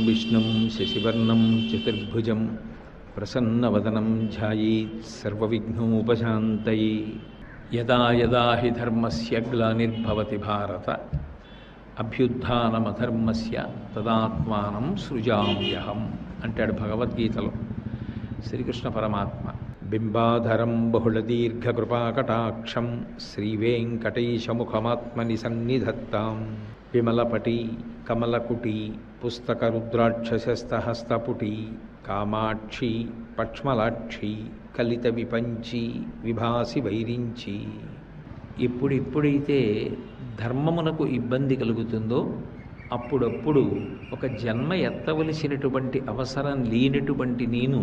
విష్ణుం శశివర్ణం చతుర్భుజం ప్రసన్నవదనం ధ్యాయేత్ సర్వవిఘ్నోపశాంతయే. యదా యదా హి ధర్మస్య గ్లానిర్భవతి భారత అభ్యుత్థానమధర్మస్య తదాత్మానం సృజామ్యహం అంటాడు భగవద్గీతలో శ్రీకృష్ణ పరమాత్మ. బింబాధరం బహుళదీర్ఘకృపాకటాక్షం శ్రీవేంకటేశముఖమాత్మని సన్నిధత్తాం. విమలపటి కమలకుటి పుస్తకరుద్రాక్షసస్తహస్తపుటి కామాక్షి పక్ష్మలాక్షి కలిత విపంచి విభాసి వైరించి. ఎప్పుడెప్పుడైతే ధర్మమునకు ఇబ్బంది కలుగుతుందో అప్పుడప్పుడు ఒక జన్మ ఎత్తవలసినటువంటి అవసరం లేనటువంటి నేను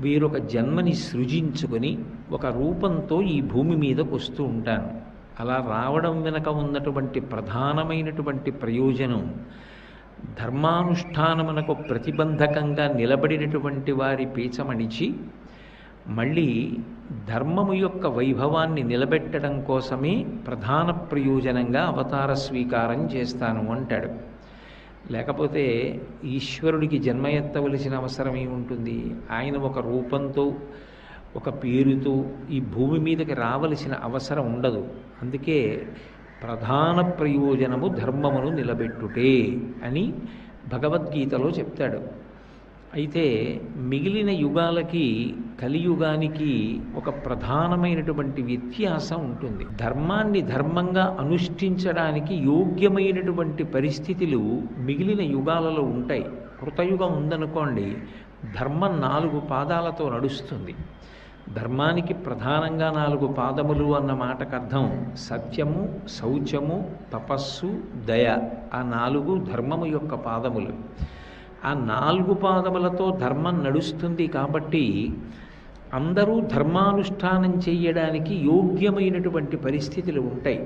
వేరొక జన్మని సృజించుకొని ఒక రూపంతో ఈ భూమి మీదకు వస్తూ ఉంటాను. అలా రావడం వెనక ఉన్నటువంటి ప్రధానమైనటువంటి ప్రయోజనం ధర్మానుష్ఠానమునకు ప్రతిబంధకంగా నిలబడినటువంటి వారి పీచమణిచి మళ్ళీ ధర్మము యొక్క వైభవాన్ని నిలబెట్టడం కోసమే ప్రధాన ప్రయోజనంగా అవతార స్వీకారం చేస్తాను అంటాడు. లేకపోతే ఈశ్వరుడికి జన్మ ఎత్తవలసిన అవసరం ఏముంటుంది? ఆయన ఒక రూపంతో ఒక పేరుతో ఈ భూమి మీదకి రావలసిన అవసరం ఉండదు. అందుకే ప్రధాన ప్రయోజనము ధర్మమును నిలబెట్టుటే అని భగవద్గీతలో చెప్తాడు. అయితే మిగిలిన యుగాలకి కలియుగానికి ఒక ప్రధానమైనటువంటి వ్యత్యాసం ఉంటుంది. ధర్మాన్ని ధర్మంగా అనుష్ఠించడానికి యోగ్యమైనటువంటి పరిస్థితులు మిగిలిన యుగాలలో ఉంటాయి. కృతయుగం ఉందనుకోండి, ధర్మం 4 పాదాలతో నడుస్తుంది. ధర్మానికి ప్రధానంగా 4 పాదములు అన్న మాటకు అర్థం సత్యము, శౌచము, తపస్సు, దయ. ఆ 4 ధర్మము యొక్క పాదములు. ఆ 4 పాదములతో ధర్మం నడుస్తుంది కాబట్టి అందరూ ధర్మానుష్ఠానం చేయడానికి యోగ్యమైనటువంటి పరిస్థితులు ఉంటాయి.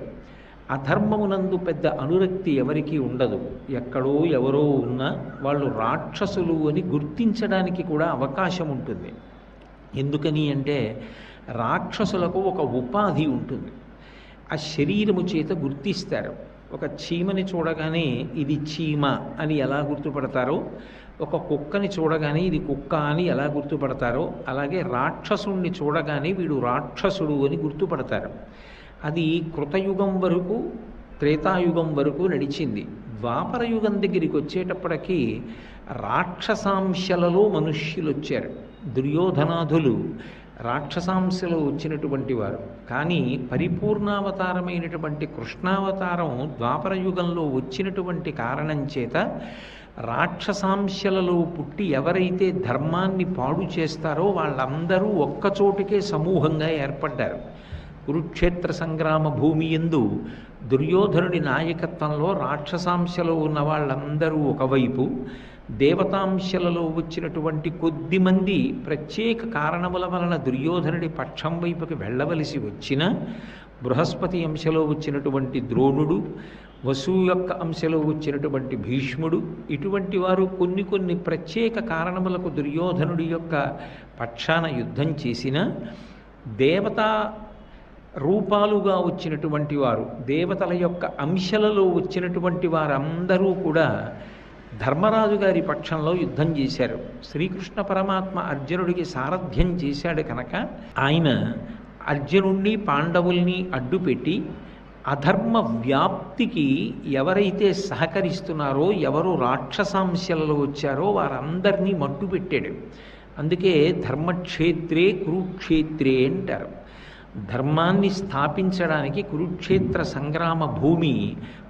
అధర్మమునందు పెద్ద అనురక్తి ఎవరికీ ఉండదు. ఎక్కడో ఎవరో ఉన్నా వాళ్ళు రాక్షసులు అని గుర్తించడానికి కూడా అవకాశం ఉంటుంది. ఎందుకని అంటే రాక్షసులకు ఒక ఉపాధి ఉంటుంది. ఆ శరీరము చేత గుర్తిస్తారు. ఒక చీమని చూడగానే ఇది చీమ అని ఎలా గుర్తుపడతారో, ఒక కుక్కని చూడగానే ఇది కుక్క అని ఎలా గుర్తుపడతారో, అలాగే రాక్షసుణ్ణి చూడగానే వీడు రాక్షసుడు అని గుర్తుపడతారు. అది కృతయుగం వరకు, త్రేతాయుగం వరకు నడిచింది. ద్వాపర యుగం దగ్గరికి వచ్చేటప్పటికీ రాక్షసాంశలలో మనుష్యులు వచ్చారు. దుర్యోధనాదులు రాక్షసాంశలో వచ్చినటువంటి వారు. కానీ పరిపూర్ణావతారమైనటువంటి కృష్ణావతారం ద్వాపర యుగంలో వచ్చినటువంటి కారణం చేత రాక్షసాంశలలో పుట్టి ఎవరైతే ధర్మాన్ని పాడు చేస్తారో వాళ్ళందరూ ఒక్కచోటికే సమూహంగా ఏర్పడ్డారు. కురుక్షేత్ర సంగ్రామ భూమి యందు దుర్యోధనుడి నాయకత్వంలో రాక్షసాంశలో ఉన్న వాళ్ళందరూ ఒకవైపు, దేవతాంశలలో వచ్చినటువంటి కొద్దిమంది ప్రత్యేక కారణముల వలన దుర్యోధనుడి పక్షం వైపుకి వెళ్ళవలసి వచ్చిన, బృహస్పతి అంశలో వచ్చినటువంటి ద్రోణుడు, వసువు యొక్క అంశలో వచ్చినటువంటి భీష్ముడు, ఇటువంటి వారు కొన్ని ప్రత్యేక కారణములకు దుర్యోధనుడి యొక్క పక్షాన యుద్ధం చేసిన, దేవతా రూపాలుగా వచ్చినటువంటి వారు, దేవతల యొక్క అంశలలో వచ్చినటువంటి వారందరూ కూడా ధర్మరాజు గారి పక్షంలో యుద్ధం చేశారు. శ్రీకృష్ణ పరమాత్మ అర్జునుడికి సారథ్యం చేశాడు కనుక ఆయన అర్జునుడిని పాండవుల్ని అడ్డుపెట్టి అధర్మ వ్యాప్తికి ఎవరైతే సహకరిస్తున్నారో, ఎవరు రాక్షసాంశలలో వచ్చారో వారందరినీ మట్టుపెట్టాడు. అందుకే ధర్మక్షేత్రే కురుక్షేత్రే అంటారు. ధర్మాన్ని స్థాపించడానికి కురుక్షేత్ర సంగ్రామ భూమి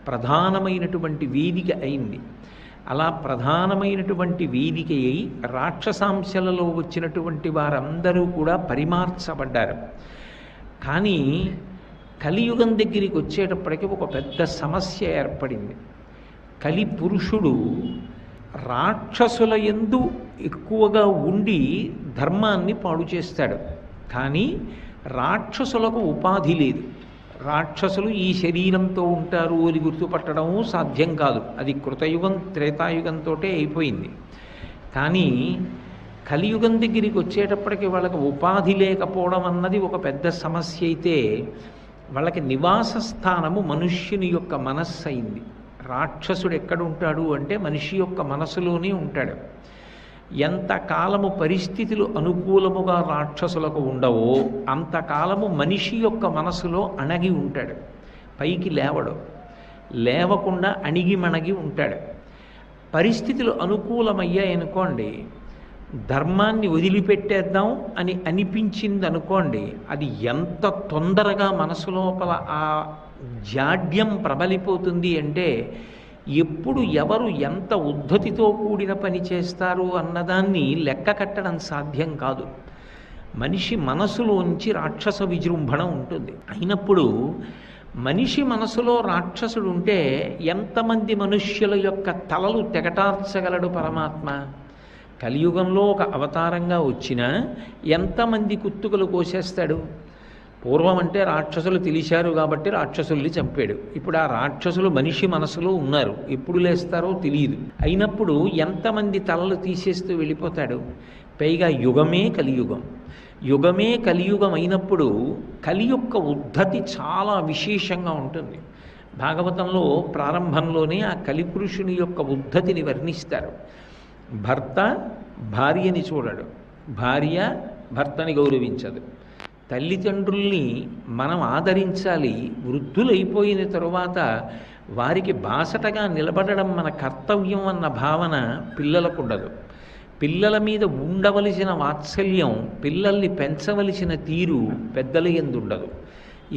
ప్రధానమైనటువంటి వేదిక అయింది. అలా ప్రధానమైనటువంటి వేదిక అయి రాక్షసాంశలలో వచ్చినటువంటి వారందరూ కూడా పరిమార్చబడ్డారు. కానీ కలియుగం దగ్గరికి వచ్చేటప్పటికి ఒక పెద్ద సమస్య ఏర్పడింది. కలి పురుషుడు రాక్షసుల యందు ఎక్కువగా ఉండి ధర్మాన్ని పాడు చేస్తాడు. కానీ రాక్షసులకు ఉపాధి లేదు. రాక్షసులు ఈ శరీరంతో ఉంటారు అని గుర్తుపట్టడం సాధ్యం కాదు. అది కృతయుగం త్రేతాయుగంతో అయిపోయింది. కానీ కలియుగం దగ్గరికి వచ్చేటప్పటికి వాళ్ళకి ఉపాధి లేకపోవడం అన్నది ఒక పెద్ద సమస్య అయితే, వాళ్ళకి నివాస స్థానము మనుష్యుని యొక్క మనస్సు అయింది. రాక్షసుడు ఎక్కడ ఉంటాడు అంటే మనిషి యొక్క మనసులోనే ఉంటాడు. ఎంతకాలము పరిస్థితులు అనుకూలముగా రాక్షసులకు ఉండవో అంతకాలము మనిషి యొక్క మనసులో అణగి ఉంటాడు. పైకి లేవడు, లేవకుండా అణిగి మణగి ఉంటాడు. పరిస్థితులు అనుకూలమయ్యాయనుకోండి, ధర్మాన్ని వదిలిపెట్టేద్దాం అని అనిపించింది అనుకోండి, అది ఎంత తొందరగా మనసు లోపల ఆ జాడ్యం ప్రబలిపోతుంది అంటే ఎప్పుడు ఎవరు ఎంత ఉద్ధతితో కూడిన పని చేస్తారు అన్నదాన్ని లెక్క కట్టడం సాధ్యం కాదు. మనిషి మనసులోంచి రాక్షస విజృంభణ ఉంటుంది. అయినప్పుడు మనిషి మనసులో రాక్షసుడు ఉంటే ఎంతమంది మనుష్యుల యొక్క తలలు తెగటార్చగలడు పరమాత్మ? కలియుగంలో ఒక అవతారంగా వచ్చినా ఎంతమంది కుత్తుకలు కోసేస్తాడు? పూర్వం అంటే రాక్షసులు తెలిసారు కాబట్టి రాక్షసుల్ని చంపాడు. ఇప్పుడు ఆ రాక్షసులు మనిషి మనసులో ఉన్నారు, ఎప్పుడు లేస్తారో తెలియదు. అయినప్పుడు ఎంతమంది తలలు తీసేస్తూ వెళ్ళిపోతాడు? పైగా యుగమే కలియుగం. యుగమే కలియుగం అయినప్పుడు కలి యొక్క ఉద్ధతి చాలా విశేషంగా ఉంటుంది. భాగవతంలో ప్రారంభంలోనే ఆ కలిపురుషుని యొక్క ఉద్ధతిని వర్ణిస్తారు. భర్త భార్యని చూడడు, భార్య భర్తని గౌరవించదు. తల్లిదండ్రుల్ని మనం ఆదరించాలి. వృద్ధులైపోయిన తరువాత వారికి బాసటగా నిలబడడం మన కర్తవ్యం అన్న భావన పిల్లలకు ఉండదు. పిల్లల మీద ఉండవలసిన వాత్సల్యం, పిల్లల్ని పెంచవలసిన తీరు పెద్దల యందు ఉండదు.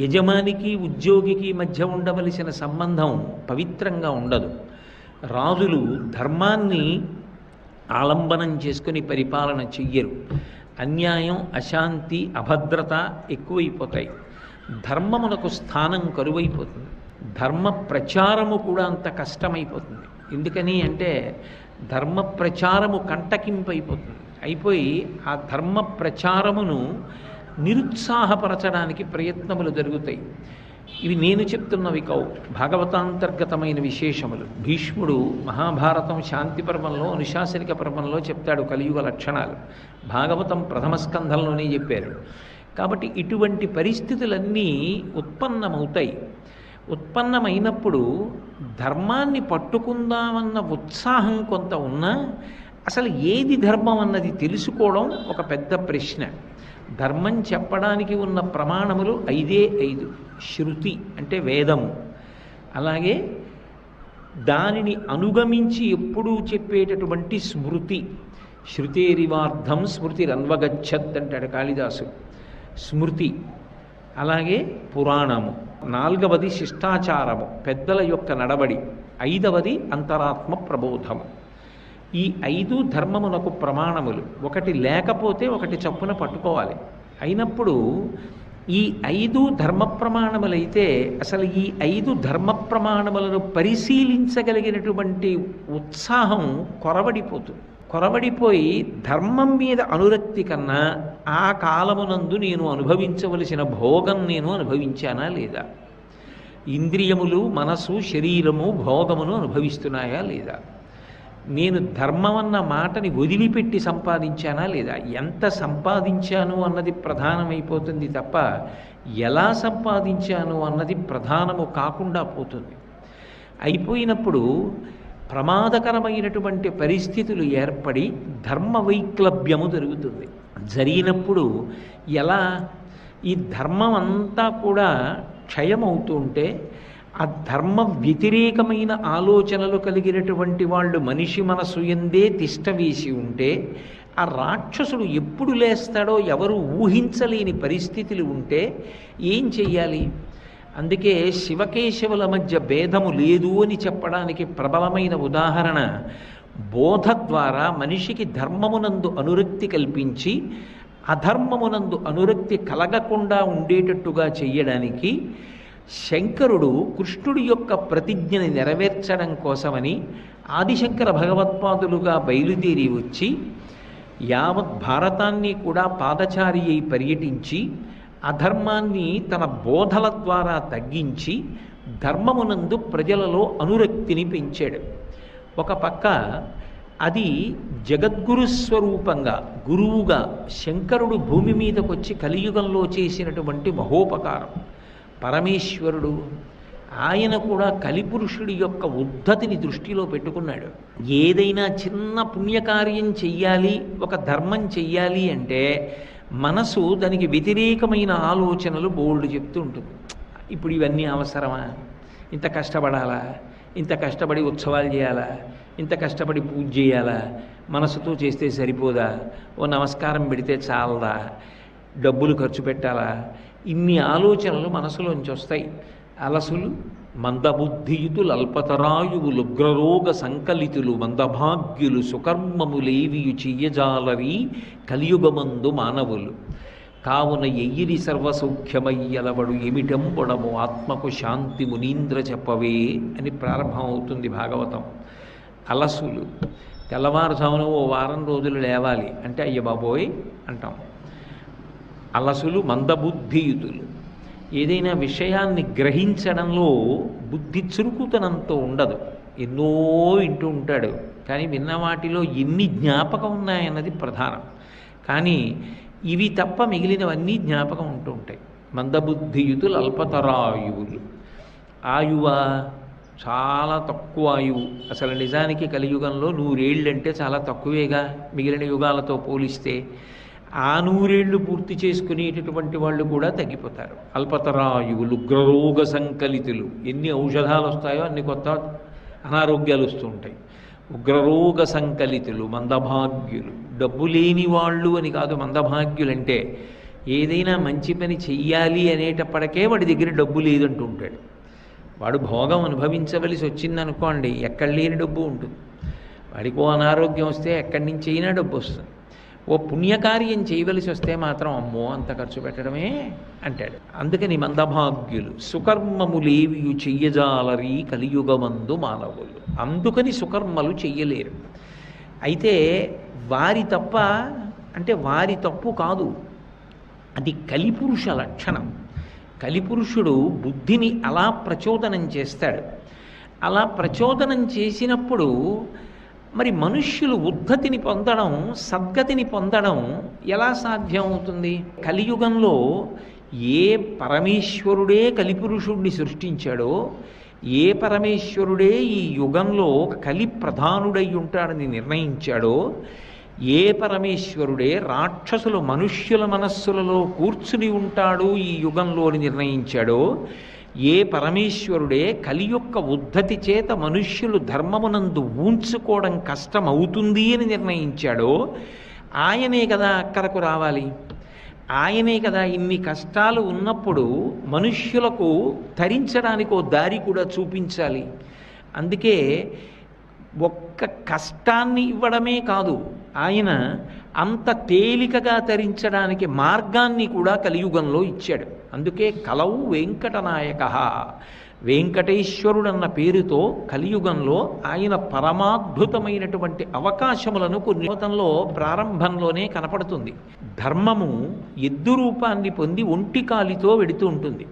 యజమానికి ఉద్యోగికి మధ్య ఉండవలసిన సంబంధం పవిత్రంగా ఉండదు. రాజులు ధర్మాన్ని ఆలంబనం చేసుకుని పరిపాలన చెయ్యరు. అన్యాయం, అశాంతి, అభద్రత ఎక్కువైపోతాయి. ధర్మమునకు స్థానం కరువైపోతుంది. ధర్మ ప్రచారము కూడా అంత కష్టమైపోతుంది. ఎందుకని అంటే ధర్మ ప్రచారము కంటకింపైపోతుంది. అయిపోయి ఆ ధర్మ ప్రచారమును నిరుత్సాహపరచడానికి ప్రయత్నములు జరుగుతాయి. ఇవి నేను చెప్తున్నవి కావు, భాగవతాంతర్గతమైన విశేషములు. భీష్ముడు మహాభారతం శాంతి పర్వంలో, అనుశాసనిక పర్వంలో చెప్తాడు కలియుగ లక్షణాలు. భాగవతం ప్రథమ స్కంధంలోనే చెప్పారు. కాబట్టి ఇటువంటి పరిస్థితులన్నీ ఉత్పన్నమవుతాయి. ఉత్పన్నమైనప్పుడు ధర్మాన్ని పట్టుకుందామన్న ఉత్సాహం కొంత ఉన్నా అసలు ఏది ధర్మం అన్నది తెలుసుకోవడం ఒక పెద్ద ప్రశ్న. ధర్మం చెప్పడానికి ఉన్న ప్రమాణములు 5 శృతి అంటే వేదము, అలాగే దానిని అనుగమించి ఎప్పుడూ చెప్పేటటువంటి స్మృతి. శృతేరివార్థం స్మృతిరన్వగచ్చత్ అంటాడు కాళిదాసు. స్మృతి, అలాగే పురాణము. 4వది శిష్టాచారము, పెద్దల యొక్క నడవడి. 5వది అంతరాత్మ ప్రబోధము. ఈ 5 ధర్మమునకు ప్రమాణములు. ఒకటి లేకపోతే ఒకటి చప్పున పట్టుకోవాలి. అయినప్పుడు ఈ 5 ధర్మ ప్రమాణములైతే అసలు ఈ 5 ధర్మ ప్రమాణములను పరిశీలించగలిగినటువంటి ఉత్సాహం కొరవడిపోయి ధర్మం మీద అనురక్తి కన్నా ఆ కాలమునందు నేను అనుభవించవలసిన భోగం నేను అనుభవించానా లేదా, ఇంద్రియములు, మనసు, శరీరము భోగమును అనుభవిస్తున్నాయా లేదా, నేను ధర్మం అన్న మాటని వదిలిపెట్టి సంపాదించానా లేదా, ఎంత సంపాదించాను అన్నది ప్రధానమైపోతుంది తప్ప ఎలా సంపాదించాను అన్నది ప్రధానము కాకుండా పోతుంది. అయిపోయినప్పుడు ప్రమాదకరమైనటువంటి పరిస్థితులు ఏర్పడి ధర్మ వైక్లభ్యము జరుగుతుంది. జరిగినప్పుడు ఎలా ఈ ధర్మం అంతా కూడా క్షయమవుతూ ఉంటే, ఆ ధర్మ వ్యతిరేకమైన ఆలోచనలు కలిగినటువంటి వాళ్ళు మనిషి మనసు యందే తిష్ట వేసి ఉంటే, ఆ రాక్షసుడు ఎప్పుడు లేస్తాడో ఎవరు ఊహించలేని పరిస్థితులు ఉంటే ఏం చెయ్యాలి? అందుకే శివకేశవుల మధ్య భేదము లేదు అని చెప్పడానికి ప్రబలమైన ఉదాహరణ బోధ ద్వారా మనిషికి ధర్మమునందు అనురక్తి కల్పించి అధర్మమునందు అనురక్తి కలగకుండా ఉండేటట్టుగా చెయ్యడానికి శంకరుడు కృష్ణుడి యొక్క ప్రతిజ్ఞని నెరవేర్చడం కోసమని ఆదిశంకర భగవత్పాదులుగా బయలుదేరి వచ్చి యావత్ భారతాన్ని కూడా పాదచారి అయి పర్యటించి అధర్మాన్ని తన బోధల ద్వారా తగ్గించి ధర్మమునందు ప్రజలలో అనురక్తిని పెంచాడు. ఒక పక్క అది జగద్గురు స్వరూపంగా గురువుగా శంకరుడు భూమి మీదకొచ్చి కలియుగంలో చేసినటువంటి మహోపకారం. పరమేశ్వరుడు ఆయన కూడా కలిపురుషుడి యొక్క ఉద్ధతిని దృష్టిలో పెట్టుకున్నాడు. ఏదైనా చిన్న పుణ్యకార్యం చెయ్యాలి, ఒక ధర్మం చెయ్యాలి అంటే మనసు దానికి వ్యతిరేకమైన ఆలోచనలు బోల్డ్ చెప్తూ ఉంటుంది. ఇప్పుడు ఇవన్నీ అవసరమా? ఇంత కష్టపడాలా? ఇంత కష్టపడి ఉత్సవాలు చేయాలా? ఇంత కష్టపడి పూజ చేయాలా? మనసుతో చేస్తే సరిపోదా? ఓ నమస్కారం పెడితే చాలదా? డబ్బులు ఖర్చు పెట్టాలా? ఇన్ని ఆలోచనలు మనసులోంచి వస్తాయి. అలసులు మందబుద్ధియుతులు అల్పతరాయువులు ఉగ్రరోగ సంకలితులు మందభాగ్యులు సుకర్మములేవియు చెయ్యజాలరి కలియుగమందు మానవులు కావున ఎయ్యిరి సర్వసౌఖ్యమయ్యలవడు ఏమిటంబొడము ఆత్మకు శాంతి మునీంద్ర చెప్పవే అని ప్రారంభం అవుతుంది భాగవతం. అలసులు, తెల్లవారుజామున ఓ వారం రోజులు లేవాలి అంటే అయ్య బాబోయ్ అంటాం. అలసులు మందబుద్ధియుతులు, ఏదైనా విషయాన్ని గ్రహించడంలో బుద్ధి చురుకుతనంతో ఉండదు. ఎన్నో వింటూ ఉంటాడు, కానీ విన్న వాటిలో ఎన్ని జ్ఞాపకం ఉన్నాయన్నది ప్రధానం. కానీ ఇవి తప్ప మిగిలినవన్నీ జ్ఞాపకం ఉంటూ ఉంటాయి. మందబుద్ధియుతులు అల్పతరాయువులు. ఆయువ చాలా తక్కువ ఆయువు. అసలు నిజానికి కలియుగంలో 100 ఏళ్ళంటే చాలా తక్కువేగా మిగిలిన యుగాలతో పోలిస్తే. ఆ 100 ఏళ్ళు పూర్తి చేసుకునేటటువంటి వాళ్ళు కూడా తగ్గిపోతారు. అల్పతరాయువులు ఉగ్రరోగ సంకలితులు, ఎన్ని ఔషధాలు వస్తాయో అన్ని కొత్త అనారోగ్యాలు వస్తూ ఉంటాయి. ఉగ్రరోగ సంకలితులు మందభాగ్యులు, డబ్బు లేని వాళ్ళు అని కాదు మందభాగ్యులంటే. ఏదైనా మంచి పని చెయ్యాలి అనేటప్పటికే వాడి దగ్గర డబ్బు లేదంటూ ఉంటాడు. వాడు భోగం అనుభవించవలసి వచ్చిందనుకోండి, ఎక్కడ లేని డబ్బు ఉంటుంది. వాడికో అనారోగ్యం వస్తే ఎక్కడి నుంచి అయినా డబ్బు వస్తుంది. ఓ పుణ్యకార్యం చేయవలసి వస్తే మాత్రం అమ్మో అంత ఖర్చు పెట్టడమే అంటాడు. అందుకని మందభాగ్యులు సుకర్మములేవియు చెయ్యజాలరి కలియుగమందు మానవులు. అందుకని సుకర్మలు చెయ్యలేరు. అయితే వారి తప్ప అంటే వారి తప్పు కాదు, అది కలిపురుష లక్షణం. కలిపురుషుడు బుద్ధిని అలా ప్రచోదనం చేస్తాడు. అలా ప్రచోదనం చేసినప్పుడు మరి మనుష్యులు ఉద్ధతిని పొందడం, సద్గతిని పొందడం ఎలా సాధ్యం అవుతుంది? కలియుగంలో ఏ పరమేశ్వరుడే కలిపురుషుడిని సృష్టించాడో, ఏ పరమేశ్వరుడే ఈ యుగంలో కలి ప్రధానుడై ఉంటాడని నిర్ణయించాడో, ఏ పరమేశ్వరుడే రాక్షసులు మనుష్యుల మనస్సులలో కూర్చుని ఉంటాడు ఈ యుగంలో అని నిర్ణయించాడో, ఏ పరమేశ్వరుడే కలి యొక్క ఉద్ధతి చేత మనుష్యులు ధర్మమునందు ఊంచుకోవడం కష్టమవుతుంది అని నిర్ణయించాడో, ఆయనే కదా అక్కడకు రావాలి. ఆయనే కదా ఇన్ని కష్టాలు ఉన్నప్పుడు మనుష్యులకు తరించడానికి ఓ దారి కూడా చూపించాలి. అందుకే ఒక్క కష్టాన్ని ఇవ్వడమే కాదు, ఆయన అంత తేలికగా తరించడానికి మార్గాన్ని కూడా కలియుగంలో ఇచ్చాడు. అందుకే కలవు వెంకటనాయక, వెంకటేశ్వరుడన్న పేరుతో కలియుగంలో ఆయన పరమాద్భుతమైనటువంటి అవకాశములను కొన్ని యుగంలో ప్రారంభంలోనే కనపడుతుంది. ధర్మము ఎద్దు రూపాన్ని పొంది ఒంటికాలితో వెడుతూ ఉంటుంది.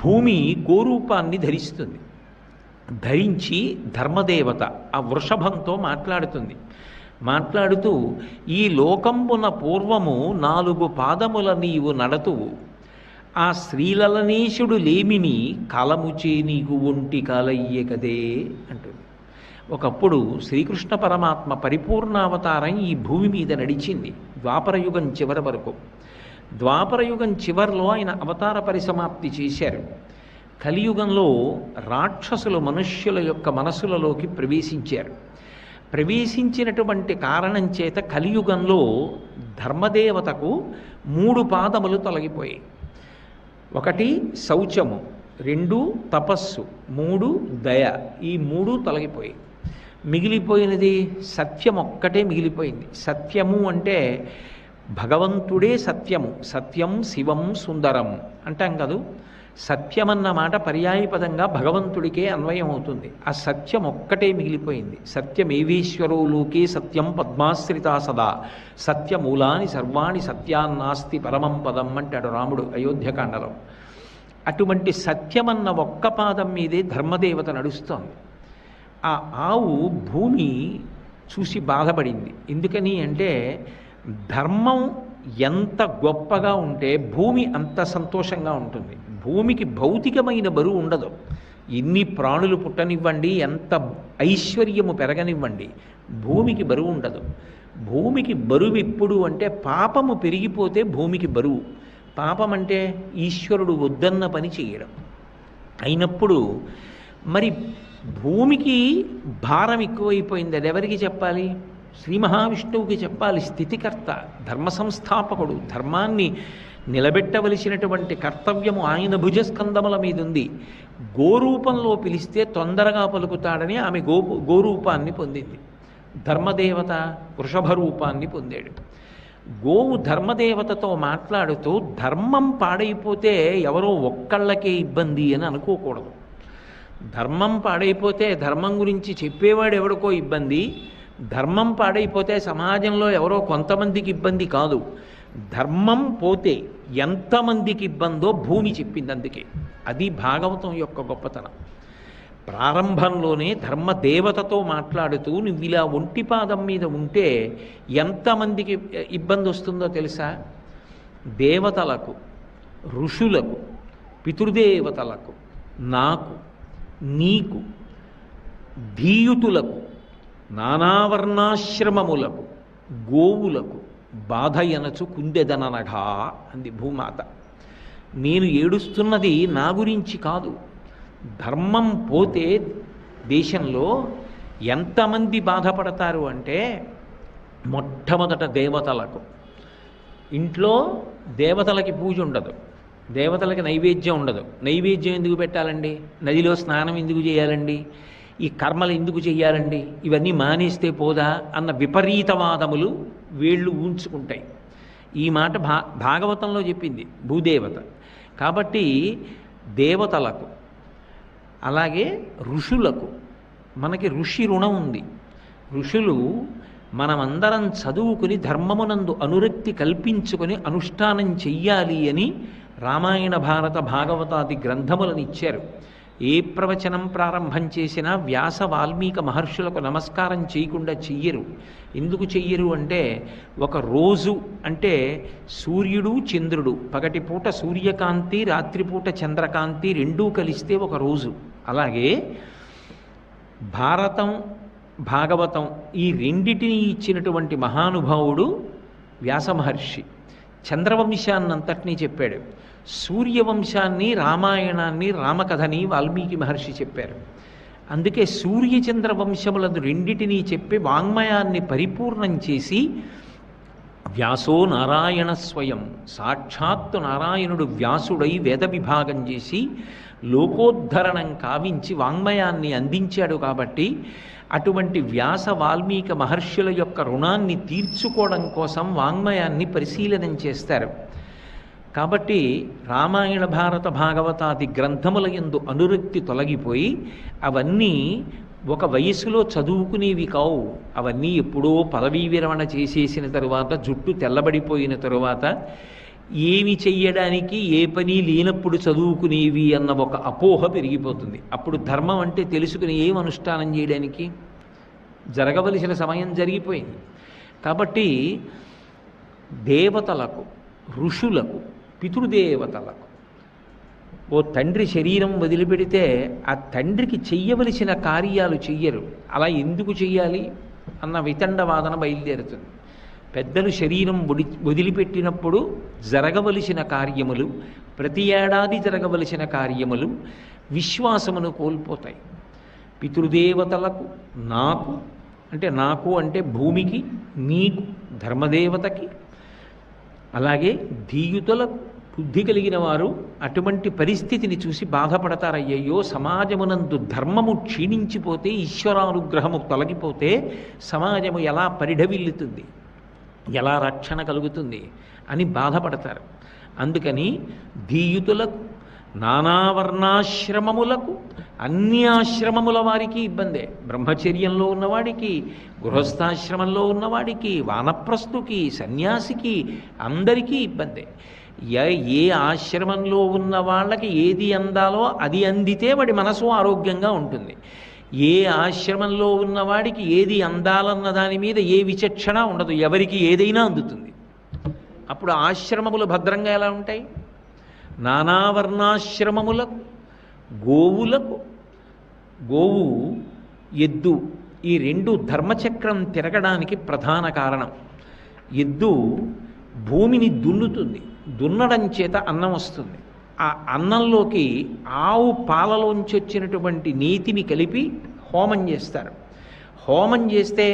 భూమి గోరూపాన్ని ధరిస్తుంది. ధరించి ధర్మదేవత ఆ వృషభంతో మాట్లాడుతుంది. మాట్లాడుతూ ఈ లోకంబున పూర్వము 4 పాదముల నీవు నడతువు, ఆ శ్రీలలనేశుడు లేమిని కాలముచే నీకు ఒంటి కాలయ్యే కదే అంటుంది. ఒకప్పుడు శ్రీకృష్ణ పరమాత్మ పరిపూర్ణావతారం ఈ భూమి మీద నడిచింది ద్వాపరయుగం చివరి వరకు. ద్వాపరయుగం చివరిలో ఆయన అవతార పరిసమాప్తి చేశారు. కలియుగంలో రాక్షసులు మనుష్యుల యొక్క మనసులలోకి ప్రవేశించారు. ప్రవేశించినటువంటి కారణం చేత కలియుగంలో ధర్మదేవతకు 3 పాదములు తొలగిపోయాయి. 1 శౌచము, 2 తపస్సు, 3 దయ. ఈ 3 తొలగిపోయాయి. మిగిలిపోయినది సత్యం ఒక్కటే మిగిలిపోయింది. సత్యము అంటే భగవంతుడే సత్యము. సత్యం శివం సుందరం అంటాం కదూ. సత్యమన్న మాట పర్యాయపదంగా భగవంతుడికే అన్వయం అవుతుంది. ఆ సత్యం ఒక్కటే మిగిలిపోయింది. సత్యమేవేశ్వరో లోకే సత్యం పద్మాశ్రితా సదా సత్యమూలాని సర్వాణి సత్యాన్నాస్తి పరమం పదం అంటాడు రాముడు అయోధ్యకాండలో. అటువంటి సత్యమన్న ఒక్క పాదం మీదే ధర్మదేవత నడుస్తోంది. ఆ ఆవు భూమి చూసి బాధపడింది. ఎందుకని అంటే ధర్మం ఎంత గొప్పగా ఉంటే భూమి అంత సంతోషంగా ఉంటుంది. భూమికి భౌతికమైన బరువు ఉండదు. ఎన్ని ప్రాణులు పుట్టనివ్వండి, ఎంత ఐశ్వర్యము పెరగనివ్వండి, భూమికి బరువు ఉండదు. భూమికి బరువు ఎప్పుడు అంటే పాపము పెరిగిపోతే భూమికి బరువు. పాపం అంటే ఈశ్వరుడు వద్దన్న పని చేయడం. అయినప్పుడు మరి భూమికి భారం ఎక్కువైపోయింది. అది ఎవరికి చెప్పాలి? శ్రీ మహావిష్ణువుకి చెప్పాలి. స్థితికర్త, ధర్మ సంస్థాపకుడు, ధర్మాన్ని నిలబెట్టవలసినటువంటి కర్తవ్యము ఆయన భుజస్కందముల మీద ఉంది. గోరూపంలో పిలిస్తే తొందరగా పలుకుతాడని ఆమె గోరూపాన్ని పొందింది. ధర్మదేవత వృషభ రూపాన్ని పొందాడు. గోవు ధర్మదేవతతో మాట్లాడుతూ ధర్మం పాడైపోతే ఎవరో ఒక్కళ్ళకే ఇబ్బంది అని అనుకోకూడదు. ధర్మం పాడైపోతే ధర్మం గురించి చెప్పేవాడు ఎవరికో ఇబ్బంది, ధర్మం పాడైపోతే సమాజంలో ఎవరో కొంతమందికి ఇబ్బంది కాదు. ధర్మం పోతే ఎంతమందికి ఇబ్బందో భూమి చెప్పింది. అందుకే అది భాగవతం యొక్క గొప్పతనం. ప్రారంభంలోనే ధర్మదేవతతో మాట్లాడుతూ నువ్వు ఇలా ఒంటిపాదం మీద ఉంటే ఎంతమందికి ఇబ్బంది వస్తుందో తెలుసా? దేవతలకు, ఋషులకు, పితృదేవతలకు, నాకు, నీకు, ధీయుతులకు, నానావర్ణాశ్రమములకు, గోవులకు బాధ ఎనచు కుందెదననగా అంది భూమాత. నేను ఏడుస్తున్నది నా గురించి కాదు. ధర్మం పోతే దేశంలో ఎంతమంది బాధపడతారు అంటే మొట్టమొదట దేవతలకు. ఇంట్లో దేవతలకి పూజ ఉండదు, దేవతలకి నైవేద్యం ఉండదు. నైవేద్యం ఎందుకు పెట్టాలండి? నదిలో స్నానం ఎందుకు చేయాలండి? ఈ కర్మలు ఎందుకు చేయాలండి? ఇవన్నీ మానేస్తే పోదా అన్న విపరీతవాదములు వీళ్ళు ఉంచుకుంటాయి. ఈ మాట భాగవతంలో చెప్పింది భూదేవత. కాబట్టి దేవతలకు, అలాగే ఋషులకు, మనకి ఋషి రుణం ఉంది. ఋషులు మనమందరం చదువుకుని ధర్మమునందు అనురక్తి కల్పించుకొని అనుష్ఠానం చెయ్యాలి అని రామాయణ భారత భాగవతాది గ్రంథములను ఇచ్చారు. ఏ ప్రవచనం ప్రారంభం చేసినా వ్యాస వాల్మీక మహర్షులకు నమస్కారం చేయకుండా చెయ్యరు. ఎందుకు చెయ్యరు అంటే ఒక రోజు అంటే సూర్యుడు చంద్రుడు, పగటిపూట సూర్యకాంతి, రాత్రిపూట చంద్రకాంతి రెండూ కలిస్తే ఒక రోజు. అలాగే భారతం, భాగవతం ఈ రెండిటిని ఇచ్చినటువంటి మహానుభావుడు వ్యాస మహర్షి. చంద్రవంశాన్నంతటినీ చెప్పాడు. సూర్యవంశాన్ని, రామాయణాన్ని, రామకథని వాల్మీకి మహర్షి చెప్పారు. అందుకే సూర్యచంద్ర వంశములను రెండిటినీ చెప్పి వాంగ్మయాన్ని పరిపూర్ణం చేసి వ్యాసో నారాయణ స్వయం, సాక్షాత్తు నారాయణుడు వ్యాసుడై వేద విభాగం చేసి లోకోద్ధరణం కావించి వాంగ్మయాన్ని అందించాడు. కాబట్టి అటువంటి వ్యాస వాల్మీక మహర్షుల యొక్క రుణాన్ని తీర్చుకోవడం కోసం వాంగ్మయాన్ని పరిశీలనం చేస్తారు. కాబట్టి రామాయణ భారత భాగవతాది గ్రంథముల యందు అనురక్తి తొలగిపోయి అవన్నీ ఒక వయసులో చదువుకునేవి కావు. అవన్నీ ఎప్పుడో పదవీ విరమణ చేసేసిన తరువాత, జుట్టు తెల్లబడిపోయిన తరువాత, ఏమి చెయ్యడానికి ఏ పని లేనప్పుడు చదువుకునేవి అన్న ఒక అపోహ పెరిగిపోతుంది. అప్పుడు ధర్మం అంటే తెలుసుకుని ఏం అనుష్ఠానం చేయడానికి? జరగవలసిన సమయం జరిగిపోయింది. కాబట్టి దేవతలకు, ఋషులకు, పితృదేవతలకు ఓ తండ్రి శరీరం వదిలిపెడితే ఆ తండ్రికి చెయ్యవలసిన కార్యాలు చెయ్యరు. అలా ఎందుకు చెయ్యాలి అన్న వితండవాదన బయలుదేరుతుంది. పెద్దలు శరీరం వదిలిపెట్టినప్పుడు జరగవలసిన కార్యములు, ప్రతి ఏడాది జరగవలసిన కార్యములు విశ్వాసమును కోల్పోతాయి. పితృదేవతలకు, నాకు అంటే భూమికి, నీకు, ధర్మదేవతకి, అలాగే ధీయుతులకు, బుద్ధి కలిగిన వారు అటువంటి పరిస్థితిని చూసి బాధపడతారయ్యయ్యో, సమాజమునందు ధర్మము క్షీణించిపోతే, ఈశ్వరానుగ్రహము తొలగిపోతే సమాజము ఎలా పరిఢవిల్లుతుంది, ఎలా రక్షణ కలుగుతుంది అని బాధపడతారు. అందుకని ధీయుతులకు, నానావర్ణాశ్రమములకు, అన్ని ఆశ్రమముల వారికి ఇబ్బందే. బ్రహ్మచర్యంలో ఉన్నవాడికి, గృహస్థాశ్రమంలో ఉన్నవాడికి, వానప్రస్థుకి, సన్యాసికి అందరికీ ఇబ్బందే. ఏ ఆశ్రమంలో ఉన్న వాళ్ళకి ఏది అందాలో అది అందితే వాడి మనసు ఆరోగ్యంగా ఉంటుంది. ఏ ఆశ్రమంలో ఉన్నవాడికి ఏది అందాలన్న దాని మీద ఏ విచక్షణ ఉండదు, ఎవరికి ఏదైనా అందుతుంది. అప్పుడు ఆశ్రమములు భద్రంగా ఎలా ఉంటాయి? నానావర్ణాశ్రమములకు, గోవులకు, గోవు, ఎద్దు ఈ రెండు ధర్మచక్రం తిరగడానికి ప్రధాన కారణం. ఎద్దు భూమిని దున్నుతుంది, దున్నడం చేత అన్నం వస్తుంది. ఆ అన్నంలోకి ఆవు పాలలోంచి వచ్చినటువంటి నీతిని కలిపి హోమం చేస్తారు. హోమం చేస్తే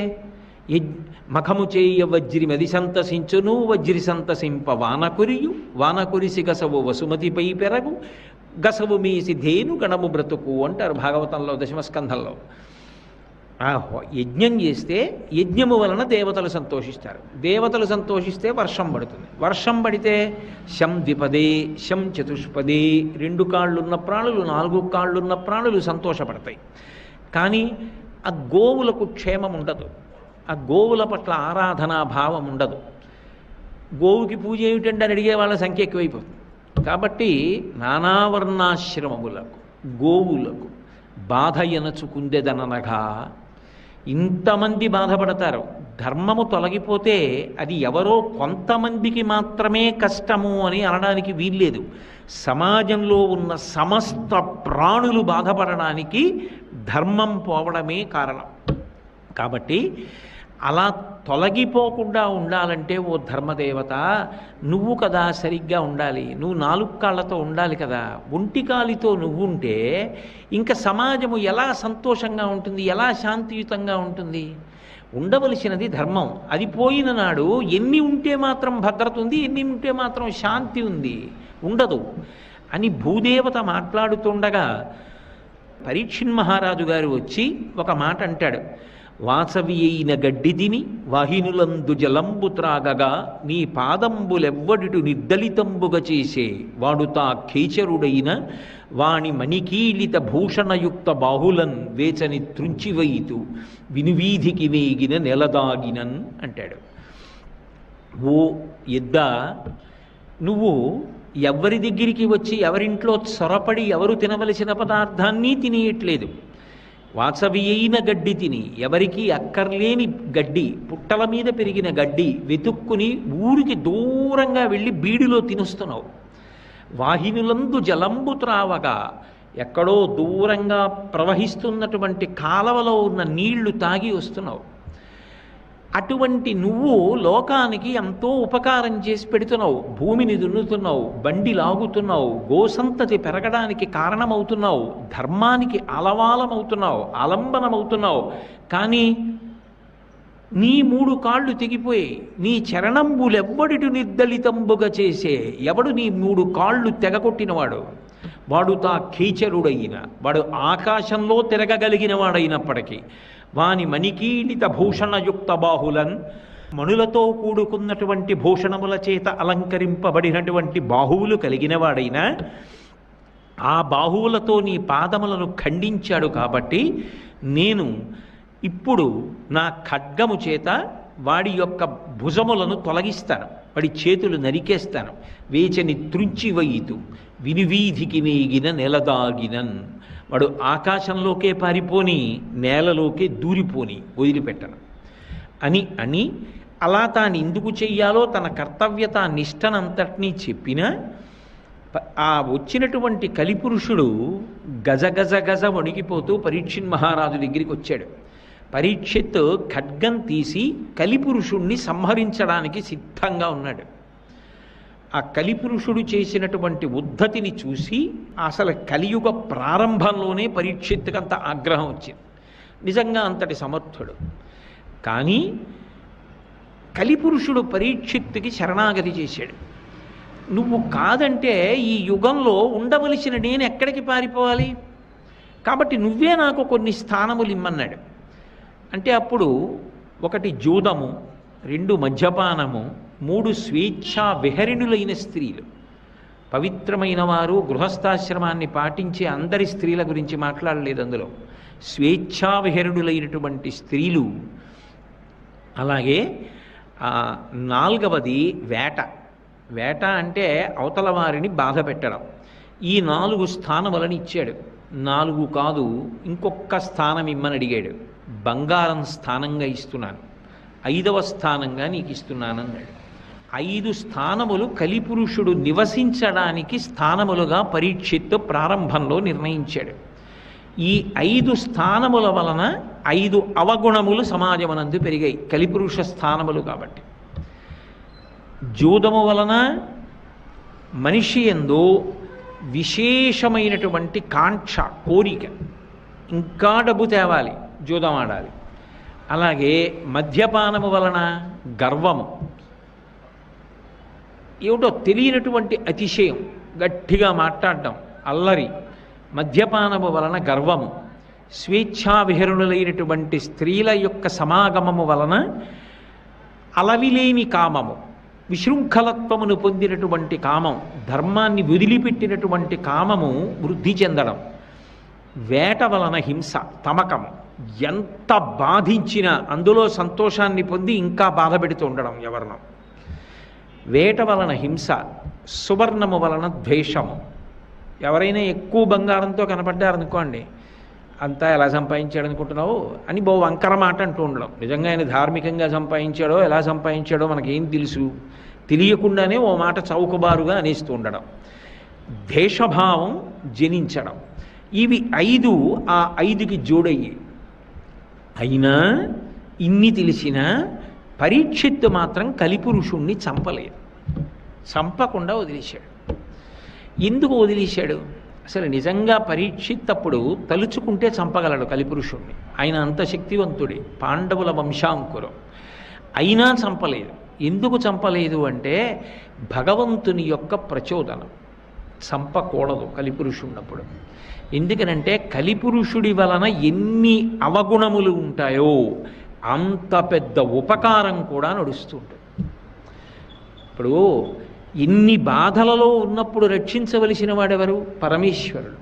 మఖము చేయ వజ్రి మది సంతసించును, వజ్రి సంతసింప వానకురియు, వానకురిసి గసవు వసుమతిపై పెరగు, గసవు మీసి ధేను గణము బ్రతుకు అంటారు భాగవతంలో దశమస్కంధంలో. ఆ యజ్ఞం చేస్తే యజ్ఞము వలన దేవతలు సంతోషిస్తారు. దేవతలు సంతోషిస్తే వర్షం పడుతుంది. వర్షం పడితే శం ద్విపదే శం చతుష్పదే, 2 కాళ్ళున్న ప్రాణులు 4 కాళ్ళున్న ప్రాణులు సంతోషపడతాయి. కానీ ఆ గోవులకు క్షేమం ఉండదు, ఆ గోవుల పట్ల ఆరాధనా భావం ఉండదు. గోవుకి పూజ ఏమిటంటే అని అడిగే వాళ్ళ సంఖ్య ఎక్కువైపోతుంది. కాబట్టి నానావర్ణాశ్రమములకు గోవులకు బాధ ఎనచుకుందెదననగా ఇంతమంది బాధపడతారు. ధర్మము తొలగిపోతే అది ఎవరో కొంతమందికి మాత్రమే కష్టము అని అనడానికి వీల్లేదు. సమాజంలో ఉన్న సమస్త ప్రాణులు బాధపడడానికి ధర్మం పోవడమే కారణం. కాబట్టి అలా తొలగిపోకుండా ఉండాలంటే ఓ ధర్మదేవత నువ్వు కదా సరిగ్గా ఉండాలి. నువ్వు 4 కాళ్ళతో ఉండాలి కదా. ఒంటికాలితో నువ్వుంటే ఇంకా సమాజము ఎలా సంతోషంగా ఉంటుంది, ఎలా శాంతియుతంగా ఉంటుంది? ఉండవలసినది ధర్మం. అది పోయిన నాడు ఎన్ని ఉంటే మాత్రం భద్రత ఉంది, ఎన్ని ఉంటే మాత్రం శాంతి ఉంది, ఉండదు అని భూదేవత మాట్లాడుతుండగా పరీక్షిన్ మహారాజు గారు వచ్చి ఒక మాట అంటాడు. వాసవి అయిన గడ్డి తిని వాహినులందు జలంబు త్రాగగా నీ పాదంబులెవ్వడిటు నిర్దలితంబుగా చేసే వాడు తా ఖేచరుడైన వాణి మణికీలిత భూషణయుక్త బాహులన్ వేచని త్రుంచివైతు వినువీధికి వేగిన నెలదాగినన్ అంటాడు. ఓ ఎద్దా, నువ్వు ఎవరి దగ్గరికి వచ్చి ఎవరింట్లో చొరపడి ఎవరు తినవలసిన పదార్థాన్ని తినేయట్లేదు. వాసవి అయిన గడ్డి తిని, ఎవరికీ అక్కర్లేని గడ్డి, పుట్టల మీద పెరిగిన గడ్డి వెతుక్కుని ఊరికి దూరంగా వెళ్ళి బీడిలో తినుస్తున్నావు. వాహినులందు జలంబు త్రావగా, ఎక్కడో దూరంగా ప్రవహిస్తున్నటువంటి కాలవలో ఉన్న నీళ్లు తాగి వస్తున్నావు. అటువంటి నువ్వు లోకానికి ఎంతో ఉపకారం చేసి పెడుతున్నావు. భూమిని దున్నుతున్నావు, బండి లాగుతున్నావు, గోసంతతి పెరగడానికి కారణమవుతున్నావు, ధర్మానికి అలవాలమవుతున్నావు, ఆలంబనమవుతున్నావు. కానీ నీ 3 కాళ్ళు తెగిపోయి నీ చరణంబులెవ్వడిటు నిర్దలితంబుగా చేసే, ఎవడు నీ 3 కాళ్ళు తెగకొట్టినవాడు? వాడు తా కీచరుడైన, వాడు ఆకాశంలో తిరగగలిగిన వాడైనప్పటికీ వాని మణికీలిత భూషణయుక్త బాహులన్, మణులతో కూడుకున్నటువంటి భూషణముల చేత అలంకరింపబడినటువంటి బాహువులు కలిగిన వాడైనా ఆ బాహువులతో నీ పాదములను ఖండించాడు. కాబట్టి నేను ఇప్పుడు నా ఖడ్గము చేత వాడి యొక్క భుజములను తొలగిస్తాను, వాడి చేతులు నరికేస్తాను. వేచని త్రుంచివయితు వినువీధికి వేగిన నెలదాగినన్, వాడు ఆకాశంలోకే పారిపోని, నేలలోకే దూరిపోని, వదిలిపెట్టను అని అలా తాను ఎందుకు చెయ్యాలో తన కర్తవ్యత నిష్టనంతటినీ చెప్పినా ఆ వచ్చినటువంటి కలిపురుషుడు గజ గజ గజ వణికిపోతూ పరీక్షిత్ మహారాజు దగ్గరికి వచ్చాడు. పరీక్షిత్ ఖడ్గం తీసి కలిపురుషుణ్ణి సంహరించడానికి సిద్ధంగా ఉన్నాడు. ఆ కలిపురుషుడు చేసినటువంటి ఉద్ధతిని చూసి అసలు కలియుగ ప్రారంభంలోనే పరీక్షిత్తుకంత ఆగ్రహం వచ్చింది. నిజంగా అంతటి సమర్థుడు. కానీ కలిపురుషుడు పరీక్షిత్తుకి శరణాగతి చేశాడు. నువ్వు కాదంటే ఈ యుగంలో ఉండవలసిన నేను ఎక్కడికి పారిపోవాలి? కాబట్టి నువ్వే నాకు కొన్ని స్థానములు ఇమ్మన్నాడు. అంటే అప్పుడు 1 జూదము, 2 మద్యపానము, 3 స్వేచ్ఛా విహరిణులైన స్త్రీలు. పవిత్రమైన వారు గృహస్థాశ్రమాన్ని పాటించే అందరి స్త్రీల గురించి మాట్లాడలేదు అందులో. స్వేచ్ఛా విహరిణులైనటువంటి స్త్రీలు. అలాగే 4వది వేట. వేట అంటే అవతల వారిని బాధ పెట్టడం. ఈ 4 స్థానములను ఇచ్చాడు. 4 కాదు, ఇంకొక స్థానం ఇమ్మని అడిగాడు. బంగారం స్థానంగా ఇస్తున్నాను, 5వ స్థానంగా నీకు ఇస్తున్నాను అన్నాడు. 5 స్థానములు కలిపురుషుడు నివసించడానికి స్థానములుగా పరీక్షిత్తు ప్రారంభంలో నిర్ణయించాడు. ఈ 5 స్థానముల వలన 5 అవగుణములు సమాజమనందు పెరిగాయి, కలిపురుష స్థానములు కాబట్టి. జూదము వలన మనిషి యందు విశేషమైనటువంటి కాంక్ష, కోరిక, ఇంకా డబ్బు తేవాలి, జూదం ఆడాలి. అలాగే మద్యపానము వలన గర్వము, ఏమిటో తెలియనటువంటి అతిశయం, గట్టిగా మాట్లాడడం, అల్లరి. మద్యపానము వలన గర్వము, స్వేచ్ఛావిహరుణులైనటువంటి స్త్రీల యొక్క సమాగమము వలన అలవిలేని కామము, విశృంఖలత్వమును పొందినటువంటి కామం, ధర్మాన్ని వదిలిపెట్టినటువంటి కామము వృద్ధి చెందడం. వేట వలన హింస, తమకము, ఎంత బాధించినా అందులో సంతోషాన్ని పొంది ఇంకా బాధ పెడుతూ ఉండడం ఎవరినో. వేట వలన హింస, సువర్ణము వలన ద్వేషము. ఎవరైనా ఎక్కువ బంగారంతో కనపడ్డారనుకోండి, అంతా ఎలా సంపాదించాడు అనుకుంటున్నావు అని బహు వంకర మాట అంటూ ఉండడం. నిజంగా ఆయన ధార్మికంగా సంపాదించాడో ఎలా సంపాదించాడో మనకేం తెలుసు, తెలియకుండానే ఓ మాట చౌకబారుగా అనేస్తూ ఉండడం. దేశభావం జనించడం. ఇవి 5 ఆ 5కి జోడయ్యి. అయినా ఇన్ని తెలిసినా పరీక్షిత్తు మాత్రం కలిపురుషుణ్ణి చంపలేదు, చంపకుండా వదిలేశాడు. ఎందుకు వదిలేశాడు? అసలు నిజంగా పరీక్షిత్తప్పుడు తలుచుకుంటే చంపగలడు కలిపురుషుణ్ణి. ఆయన అంత శక్తివంతుడే, పాండవుల వంశాంకురం. అయినా చంపలేదు. ఎందుకు చంపలేదు అంటే భగవంతుని యొక్క ప్రచోదనం. చంపకూడదు కలిపురుషున్నప్పుడు. ఎందుకనంటే కలిపురుషుడి వలన ఎన్ని అవగుణములు ఉంటాయో అంత పెద్ద ఉపకారం కూడా నడుస్తుంటుంది. ఇప్పుడు ఇన్ని బాధలలో ఉన్నప్పుడు రక్షించవలసిన వాడెవరు? పరమేశ్వరుడు.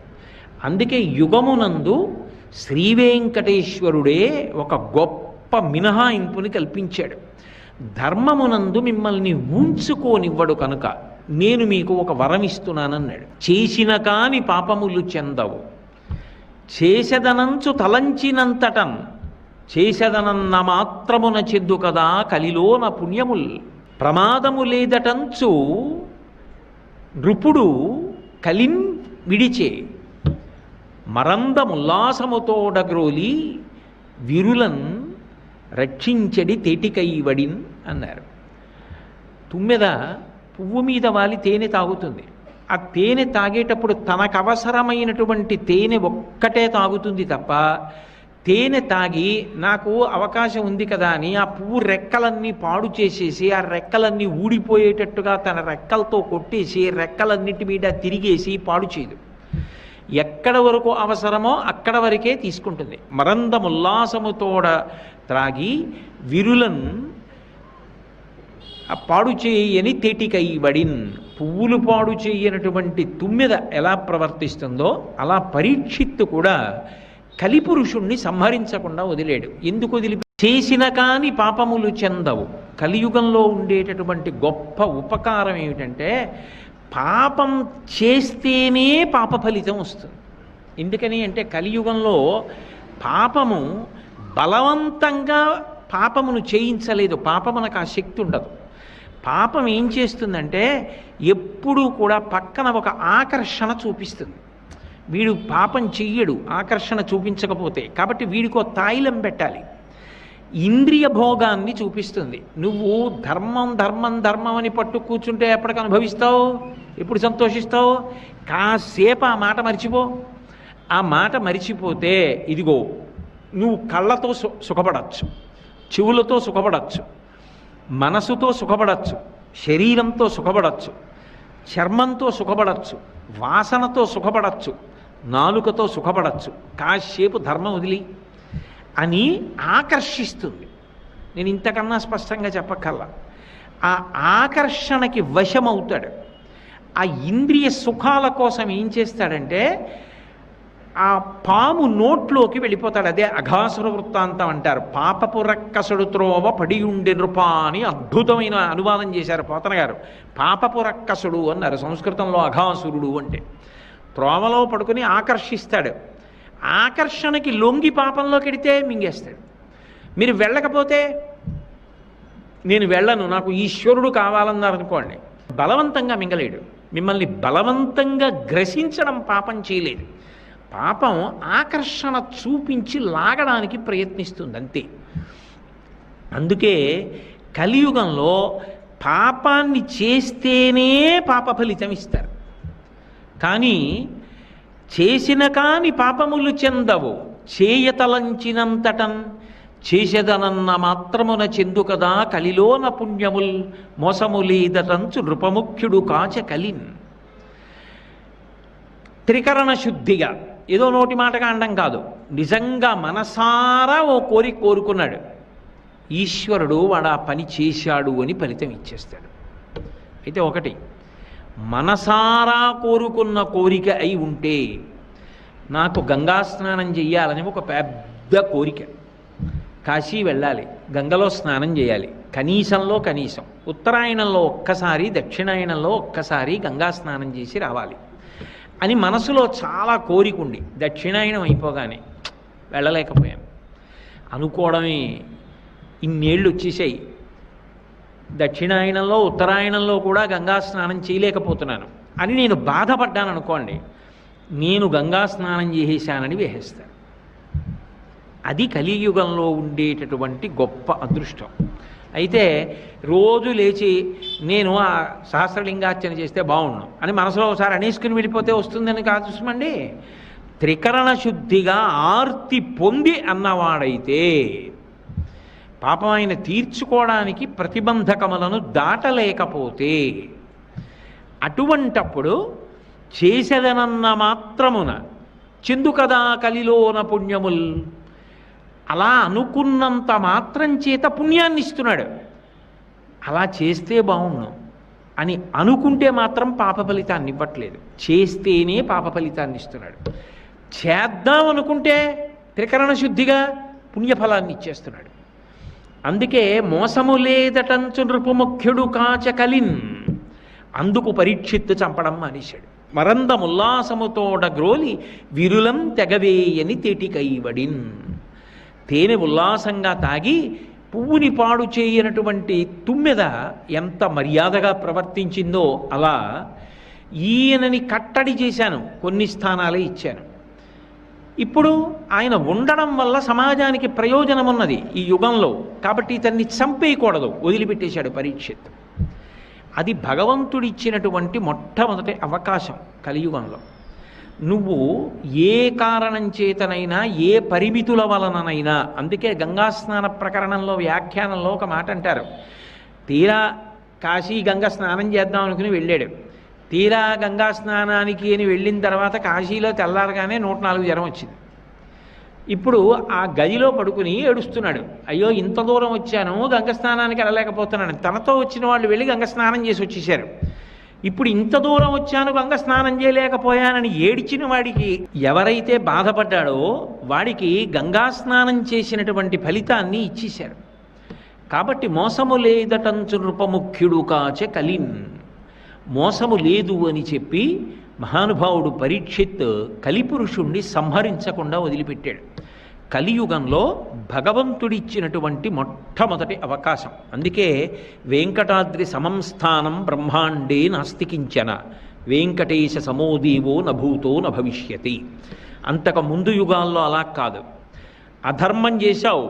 అందుకే యుగమునందు శ్రీవేంకటేశ్వరుడే ఒక గొప్ప మినహాయింపుని కల్పించాడు. ధర్మమునందు మిమ్మల్ని ఉంచుకోనివ్వడు కనుక నేను మీకు ఒక వరం ఇస్తున్నానన్నాడు. చేసిన కాని పాపములు చెందవు, చేసెదనంచు తలంచినంతటన్, చేసెదనన్న మాత్రమున చెద్దు కదా కలిలోన పుణ్యముల్. ప్రమాదము లేదటంచు నృపుడు కలిన్ విడిచే, మరందముల్లాసముతోడగ్రోలి విరులన్ రక్షించడి తేటికైవడిన్ అన్నారు. తుమ్మెద పువ్వు మీద వాలి తేనె తాగుతుంది. ఆ తేనె తాగేటప్పుడు తనకు అవసరమైనటువంటి తేనె ఒక్కటే తాగుతుంది తప్ప, తేనె తాగి నాకు అవకాశం ఉంది కదా అని ఆ పువ్వు రెక్కలన్నీ పాడు చేసేసి ఆ రెక్కలన్నీ ఊడిపోయేటట్టుగా తన రెక్కలతో కొట్టేసి రెక్కలన్నిటి మీద తిరిగేసి పాడు చేయదు. ఎక్కడ వరకు అవసరమో అక్కడ వరకే తీసుకుంటుంది. మరందముల్లాసముతోడ త్రాగి విరులన్ పాడు చేయని తేటికైవడిన్. పువ్వులు పాడు చేయనటువంటి తుమ్మెద ఎలా ప్రవర్తిస్తుందో అలా పరీక్షిత్తు కూడా కలిపురుషుణ్ణి సంహరించకుండా వదిలేడు. ఎందుకు వదిలి? చేసిన కాని పాపములు చెందవు. కలియుగంలో ఉండేటటువంటి గొప్ప ఉపకారం ఏమిటంటే పాపం చేస్తేనే పాప ఫలితం వస్తుంది. ఎందుకని అంటే కలియుగంలో పాపము బలవంతంగా పాపమును చేయించలేదు. పాపమునకు ఆ శక్తి ఉండదు. పాపం ఏం చేస్తుందంటే ఎప్పుడూ కూడా పక్కన ఒక ఆకర్షణ చూపిస్తుంది. వీడు పాపం చెయ్యడు ఆకర్షణ చూపించకపోతే, కాబట్టి వీడికి ఒక తాయిలం పెట్టాలి. ఇంద్రియ భోగాన్ని చూపిస్తుంది. నువ్వు ధర్మం ధర్మం ధర్మం అని పట్టు కూర్చుంటే ఎప్పటికి అనుభవిస్తావు? ఎప్పుడు సంతోషిస్తావు? కాసేపు ఆ మాట మరిచిపో. ఆ మాట మరిచిపోతే ఇదిగో నువ్వు కళ్ళతో సుఖపడచ్చు, చెవులతో సుఖపడచ్చు, మనసుతో సుఖపడచ్చు, శరీరంతో సుఖపడచ్చు, చర్మంతో సుఖపడచ్చు, వాసనతో సుఖపడచ్చు, నాలుకతో సుఖపడచ్చు. కాసేపు ధర్మం వదిలి అని ఆకర్షిస్తుంది. నేను ఇంతకన్నా స్పష్టంగా చెప్పక్కల్లా. ఆ ఆకర్షణకి వశమవుతాడు. ఆ ఇంద్రియ సుఖాల కోసం ఏం చేస్తాడంటే ఆ పాము నోట్లోకి వెళ్ళిపోతాడు. అదే అఘాసుర వృత్తాంతం అంటారు. పాపపు రక్కసుడు త్రోవ పడియుండి నృపా అని అద్భుతమైన అనువాదం చేశారు పోతన గారు. పాపపు రక్కసుడు అన్నారు సంస్కృతంలో అఘాసురుడు అంటే. త్రోవలో పడుకుని ఆకర్షిస్తాడు. ఆకర్షణకి లొంగి పాపంలోకి వెడితే మింగేస్తాడు. మీరు వెళ్ళకపోతే నేను వెళ్ళను నాకు ఈశ్వరుడు కావాలన్నారనుకోండి, బలవంతంగా మింగలేడు. మిమ్మల్ని బలవంతంగా గ్రసించడం పాపం చేయలేదు. పాపం ఆకర్షణ చూపించి లాగడానికి ప్రయత్నిస్తుంది అంతే. అందుకే కలియుగంలో పాపాన్ని చేస్తేనే పాప ఫలితం ఇస్తారు. కానీ చేసిన కాని పాపములు చెందవు, చేయతలంచినంతటన్ చేసేదనన్న మాత్రమున చెందు కదా కలిలోన పుణ్యముల్ మోసములీదటంచు నృపముఖ్యుడు కాచ కలిన్. త్రికరణ శుద్ధిగా, ఏదో నోటి మాటగా అండం కాదు, నిజంగా మనసారా ఓ కోరిక కోరుకున్నాడు, ఈశ్వరుడు వాడు ఆ పని చేశాడు అని ఫలితం ఇచ్చేస్తాడు. అయితే ఒకటి, మనసారా కోరుకున్న కోరిక అయి ఉంటే, నాకు గంగా స్నానం చెయ్యాలని ఒక పెద్ద కోరిక, కాశీ వెళ్ళాలి, గంగలో స్నానం చేయాలి, కనీసంలో కనీసం ఉత్తరాయణంలో ఒక్కసారి, దక్షిణాయనంలో ఒక్కసారి గంగా స్నానం చేసి రావాలి అని మనసులో చాలా కోరికుండి దక్షిణాయనం అయిపోగానే వెళ్ళలేకపోయాను అనుకోవడమే ఇన్నేళ్ళు వచ్చేసాయి. దక్షిణాయనంలో ఉత్తరాయణంలో కూడా గంగా స్నానం చేయలేకపోతున్నాను అని నేను బాధపడ్డాను అనుకోండి, నేను గంగా స్నానం చేసేశానని వేసేస్తాను. అది కలియుగంలో ఉండేటటువంటి గొప్ప అదృష్టం. అయితే రోజు లేచి నేను ఆ సహస్రలింగార్చన చేస్తే బాగుండు అని మనసులో ఒకసారి అనేసుకుని వెళ్ళిపోతే వస్తుందని కాదు చూసమండి. త్రికరణ శుద్ధిగా ఆర్తి పొంది అన్నవాడైతే పాపం ఆయన తీర్చుకోవడానికి ప్రతిబంధకములను దాటలేకపోతే, అటువంటప్పుడు చేసేదనన్న మాత్రమున చెందు కదా కలిలోన పుణ్యముల్, అలా అనుకున్నంత మాత్రం చేత పుణ్యాన్ని ఇస్తున్నాడు. అలా చేస్తే బాగుండు అని అనుకుంటే మాత్రం పాప ఫలితాన్ని ఇవ్వట్లేదు, చేస్తేనే పాప ఫలితాన్ని ఇస్తున్నాడు. చేద్దాం అనుకుంటే త్రికరణ శుద్ధిగా పుణ్యఫలాన్ని ఇచ్చేస్తున్నాడు. అందుకే మోసము లేదటంచు నృపముఖ్యుడు కాచ కలిన్, అందుకు పరీక్షిత్తు చంపడం మానేశాడు. మరందముల్లాసముతోడ గ్రోలి విరులం తెగవేయని తేటికైవడిన్. తేనె ఉల్లాసంగా తాగి పువ్వుని పాడు చేయనటువంటి తుమ్మెద ఎంత మర్యాదగా ప్రవర్తించిందో అలా ఈయనని కట్టడి చేశాను, కొన్ని స్థానాలే ఇచ్చాను. ఇప్పుడు ఆయన ఉండడం వల్ల సమాజానికి ప్రయోజనం ఉన్నది ఈ యుగంలో, కాబట్టి ఇతన్ని చంపేయకూడదు, వదిలిపెట్టేశాడు పరీక్షిత్. అది భగవంతుడిచ్చినటువంటి మొట్టమొదటి అవకాశం కలియుగంలో. నువ్వు ఏ కారణం చేతనైనా, ఏ పరిమితుల వలననైనా, అందుకే గంగా స్నాన ప్రకరణంలో వ్యాఖ్యానంలో ఒక మాట అంటారు, తీరా కాశీ గంగా స్నానం చేద్దాం అనుకుని వెళ్ళాడు, తీరా గంగా స్నానానికి అని వెళ్ళిన తర్వాత కాశీలో తెల్లారగానే 104 జ్వరం వచ్చింది. ఇప్పుడు ఆ గదిలో పడుకుని ఏడుస్తున్నాడు, అయ్యో ఇంత దూరం వచ్చాను గంగ స్నానానికి వెళ్ళలేకపోతున్నాను. తనతో వచ్చిన వాళ్ళు వెళ్ళి గంగ స్నానం చేసి వచ్చేసారు. ఇప్పుడు ఇంత దూరం వచ్చాను గంగ స్నానం చేయలేకపోయానని ఏడిచిన వాడికి, ఎవరైతే బాధపడ్డాడో వాడికి గంగా స్నానం చేసినటువంటి ఫలితాన్ని ఇచ్చేశారు. కాబట్టి మోసము లేదటంచు నృపముఖ్యుడు కాచ కలిన్, మోసము లేదు అని చెప్పి మహానుభావుడు పరీక్షిత్ కలిపురుషుణ్ణి సంహరించకుండా వదిలిపెట్టాడు. కలియుగంలో భగవంతుడిచ్చినటువంటి మొట్టమొదటి అవకాశం. అందుకే వెంకటాద్రి సమం స్థానం బ్రహ్మాండే నాస్తికించన వెంకటేశ సమోదీవో నభూతో నభవిష్యతి. అంతకు ముందు యుగాల్లో అలా కాదు, అధర్మం చేశావు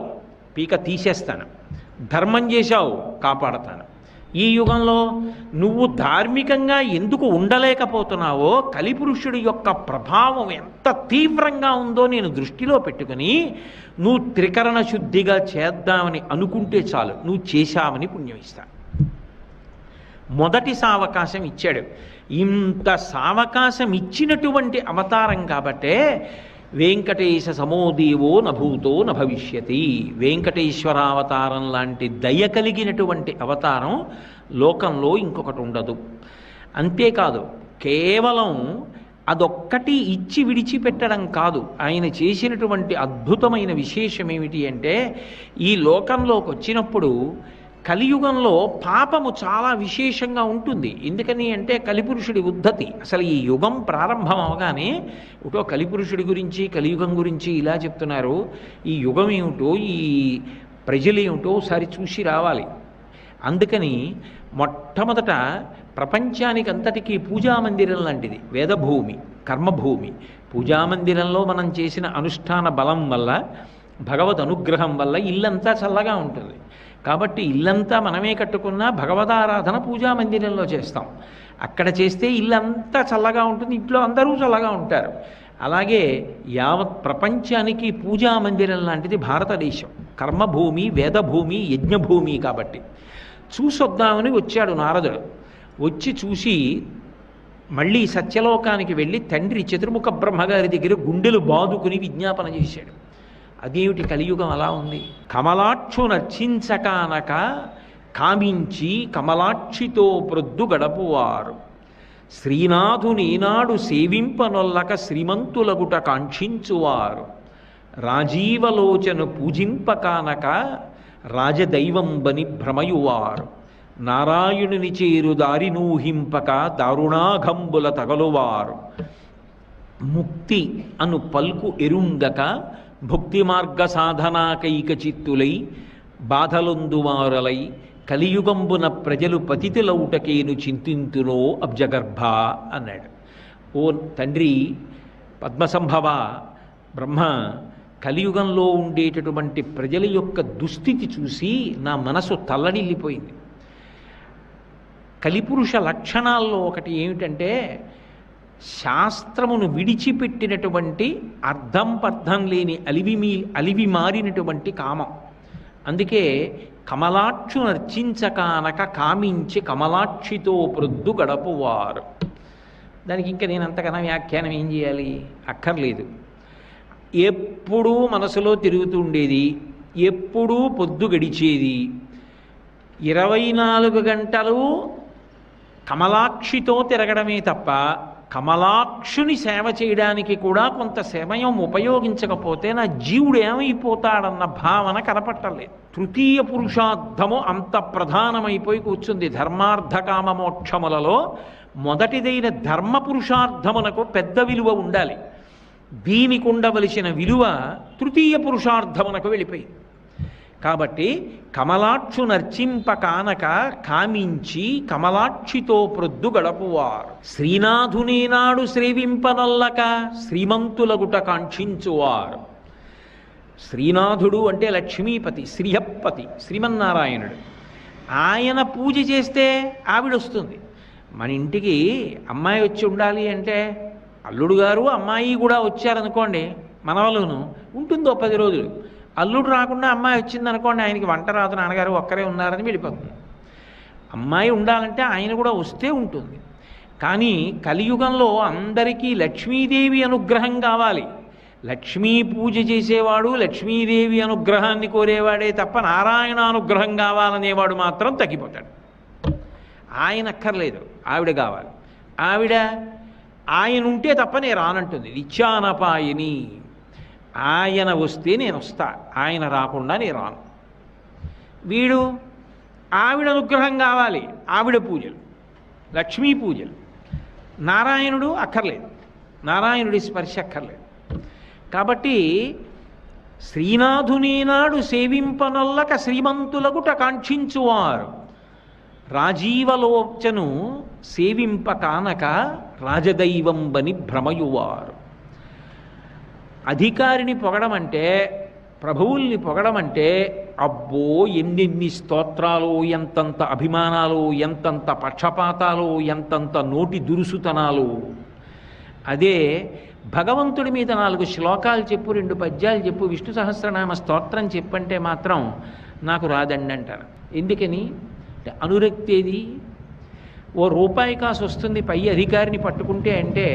పీక తీసేస్తాను, ధర్మం చేశావు కాపాడతాను. ఈ యుగంలో నువ్వు ధార్మికంగా ఎందుకు ఉండలేకపోతున్నావో, కలిపురుషుడి యొక్క ప్రభావం ఎంత తీవ్రంగా ఉందో నేను దృష్టిలో పెట్టుకుని నువ్వు త్రికరణ శుద్ధిగా చేద్దామని అనుకుంటే చాలు, నువ్వు చేశావని పుణ్యం ఇస్తా. మొదటి సావకాశం ఇచ్చాడు. ఇంత సావకాశం ఇచ్చినటువంటి అవతారం కాబట్టే వెంకటేశ సమోదీవో నభూతో నభవిష్యతి. వెంకటేశ్వరావతారం లాంటి దయ కలిగినటువంటి అవతారం లోకంలో ఇంకొకటి ఉండదు. అంతేకాదు, కేవలం అదొక్కటి ఇచ్చి విడిచిపెట్టడం కాదు, ఆయన చేసినటువంటి అద్భుతమైన విశేషం ఏమిటి అంటే, ఈ లోకంలోకి వచ్చినప్పుడు కలియుగంలో పాపము చాలా విశేషంగా ఉంటుంది. ఎందుకని అంటే కలిపురుషుడి ఉద్ధతి. అసలు ఈ యుగం ప్రారంభం అవగానే ఒకటో కలిపురుషుడి గురించి, కలియుగం గురించి ఇలా చెప్తున్నారు. ఈ యుగం ఏమిటో, ఈ ప్రజలు ఏమిటో ఒకసారి చూసి రావాలి. అందుకని మొట్టమొదట ప్రపంచానికి అంతటికీ పూజామందిరం లాంటిది. వేదభూమి, కర్మభూమి. పూజామందిరంలో మనం చేసిన అనుష్ఠాన బలం వల్ల, భగవద్ అనుగ్రహం వల్ల ఇల్లంతా చల్లగా ఉంటుంది. కాబట్టి ఇల్లంతా మనమే కట్టుకున్నా భగవదారాధన పూజామందిరంలో చేస్తాం. అక్కడ చేస్తే ఇల్లంతా చల్లగా ఉంటుంది, ఇంట్లో అందరూ చల్లగా ఉంటారు. అలాగే యావత్ ప్రపంచానికి పూజామందిరం లాంటిది భారతదేశం. కర్మభూమి, వేదభూమి, యజ్ఞభూమి. కాబట్టి చూసొద్దామని వచ్చాడు నారదుడు. వచ్చి చూసి మళ్ళీ సత్యలోకానికి వెళ్ళి తండ్రి చతుర్ముఖ బ్రహ్మగారి దగ్గర గుండెలు బాదుకుని విజ్ఞాపన చేశాడు. అదేమిటి కలియుగం అలా ఉంది? కమలాక్షు నర్చించకానక కామించి కమలాక్షితో ప్రొద్దు గడపువారు, శ్రీనాథునీనాడు సేవింపనొల్లక శ్రీమంతులగుట కాంక్షించువారు, రాజీవలోచను పూజింపకానక రాజదైవంబని భ్రమయువారు, నారాయణుని చేరు దారినూహింపక దారుణాఘంబుల తగలువారు, ముక్తి అను పల్కు ఎరుంగక భుక్తి మార్గ సాధనాకైక చిత్తులై బాధలొందువారలై కలియుగంబున ప్రజలు పతితులౌటకేను చింతింతునో అబ్జగర్భ అన్నాడు. ఓ తండ్రి పద్మసంభవ, బ్రహ్మ, కలియుగంలో ఉండేటటువంటి ప్రజల యొక్క దుస్థితి చూసి నా మనసు తల్లడిల్లిపోయింది. కలిపురుష లక్షణాల్లో ఒకటి ఏమిటంటే శాస్త్రమును విడిచిపెట్టినటువంటి అర్థం పర్థం లేని అలివి మారినటువంటి కామం. అందుకే కమలాక్షు నర్చించకానక కామించి కమలాక్షితో ప్రొద్దు గడపువారు. దానికి ఇంకా నేను అంతకన్నా వ్యాఖ్యానం ఏం చేయాలి? అక్కర్లేదు. ఎప్పుడూ మనసులో తిరుగుతూ ఉండేది, ఎప్పుడూ పొద్దు గడిచేది, 24 గంటలు కమలాక్షితో తిరగడమే తప్ప కమలాక్షుని సేవ చేయడానికి కూడా కొంత సమయం ఉపయోగించకపోతే నా జీవుడు ఏమైపోతాడన్న భావన కనపట్టలేదు. తృతీయ పురుషార్థము అంత ప్రధానమైపోయి కూర్చుంది. ధర్మార్థకామ మోక్షములలో మొదటిదైన ధర్మ పురుషార్థమునకు పెద్ద విలువ ఉండాలి. దీనికి ఉండవలసిన విలువ తృతీయ పురుషార్థమునకు వెళ్ళిపోయింది. కాబట్టి కమలాక్షు నర్చింప కానక కామించి కమలాక్షితో ప్రొద్దు గడపువారు, శ్రీనాథునేనాడు శ్రీవింపనల్లక శ్రీమంతులగుట కాంక్షించువారు. శ్రీనాథుడు అంటే లక్ష్మీపతి, శ్రీహప్పతి, శ్రీమన్నారాయణుడు. ఆయన పూజ చేస్తే ఆవిడొస్తుంది. మన ఇంటికి అమ్మాయి వచ్చి ఉండాలి అంటే అల్లుడు గారు అమ్మాయి కూడా వచ్చారనుకోండి, మనవలును ఉంటుందో 10 రోజులు. అల్లుడు రాకుండా అమ్మాయి వచ్చిందనుకోండి, ఆయనకి వంట రాదు, నాన్నగారు ఒక్కరే ఉన్నారని వెళ్ళిపోతుంది. అమ్మాయి ఉండాలంటే ఆయన కూడా వస్తే ఉంటుంది. కానీ కలియుగంలో అందరికీ లక్ష్మీదేవి అనుగ్రహం కావాలి. లక్ష్మీ పూజ చేసేవాడు లక్ష్మీదేవి అనుగ్రహాన్ని కోరేవాడే తప్ప నారాయణ అనుగ్రహం కావాలనేవాడు మాత్రం తగ్గిపోతాడు. ఆయన అక్కర్లేదు, ఆవిడ కావాలి. ఆవిడ ఆయన ఉంటే తప్ప నేను రానంటుంది. నిత్యానపాయని. ఆయన వస్తే నేను వస్తా, ఆయన రాకుండా నేను రాను. వీడు ఆవిడ అనుగ్రహం కావాలి, ఆవిడ పూజలు, లక్ష్మీ పూజలు. నారాయణుడు అక్కర్లేదు, నారాయణుడి స్పర్శ అక్కర్లేదు. కాబట్టి శ్రీనాథునేనాడు సేవింపనొల్లక శ్రీమంతులగుట కాంక్షించువారు, రాజీవలోచను సేవింప కానక రాజదైవంబని భ్రమయువారు. అధికారిని పొగడమంటే, ప్రభువుల్ని పొగడమంటే అబ్బో ఎన్నెన్ని స్తోత్రాలు, ఎంతంత అభిమానాలు, ఎంతంత పక్షపాతాలు, ఎంతంత నోటి దురుసుతనాలు. అదే భగవంతుడి మీద 4 శ్లోకాలు చెప్పు, 2 పద్యాలు చెప్పు, విష్ణు సహస్రనామ స్తోత్రం చెప్పంటే మాత్రం నాకు రాదండి అంటారు. ఎందుకని? అనురక్తి ఏది? ఓ రూపాయి కాసు వస్తుంది పై అధికారిని పట్టుకుంటే అంటే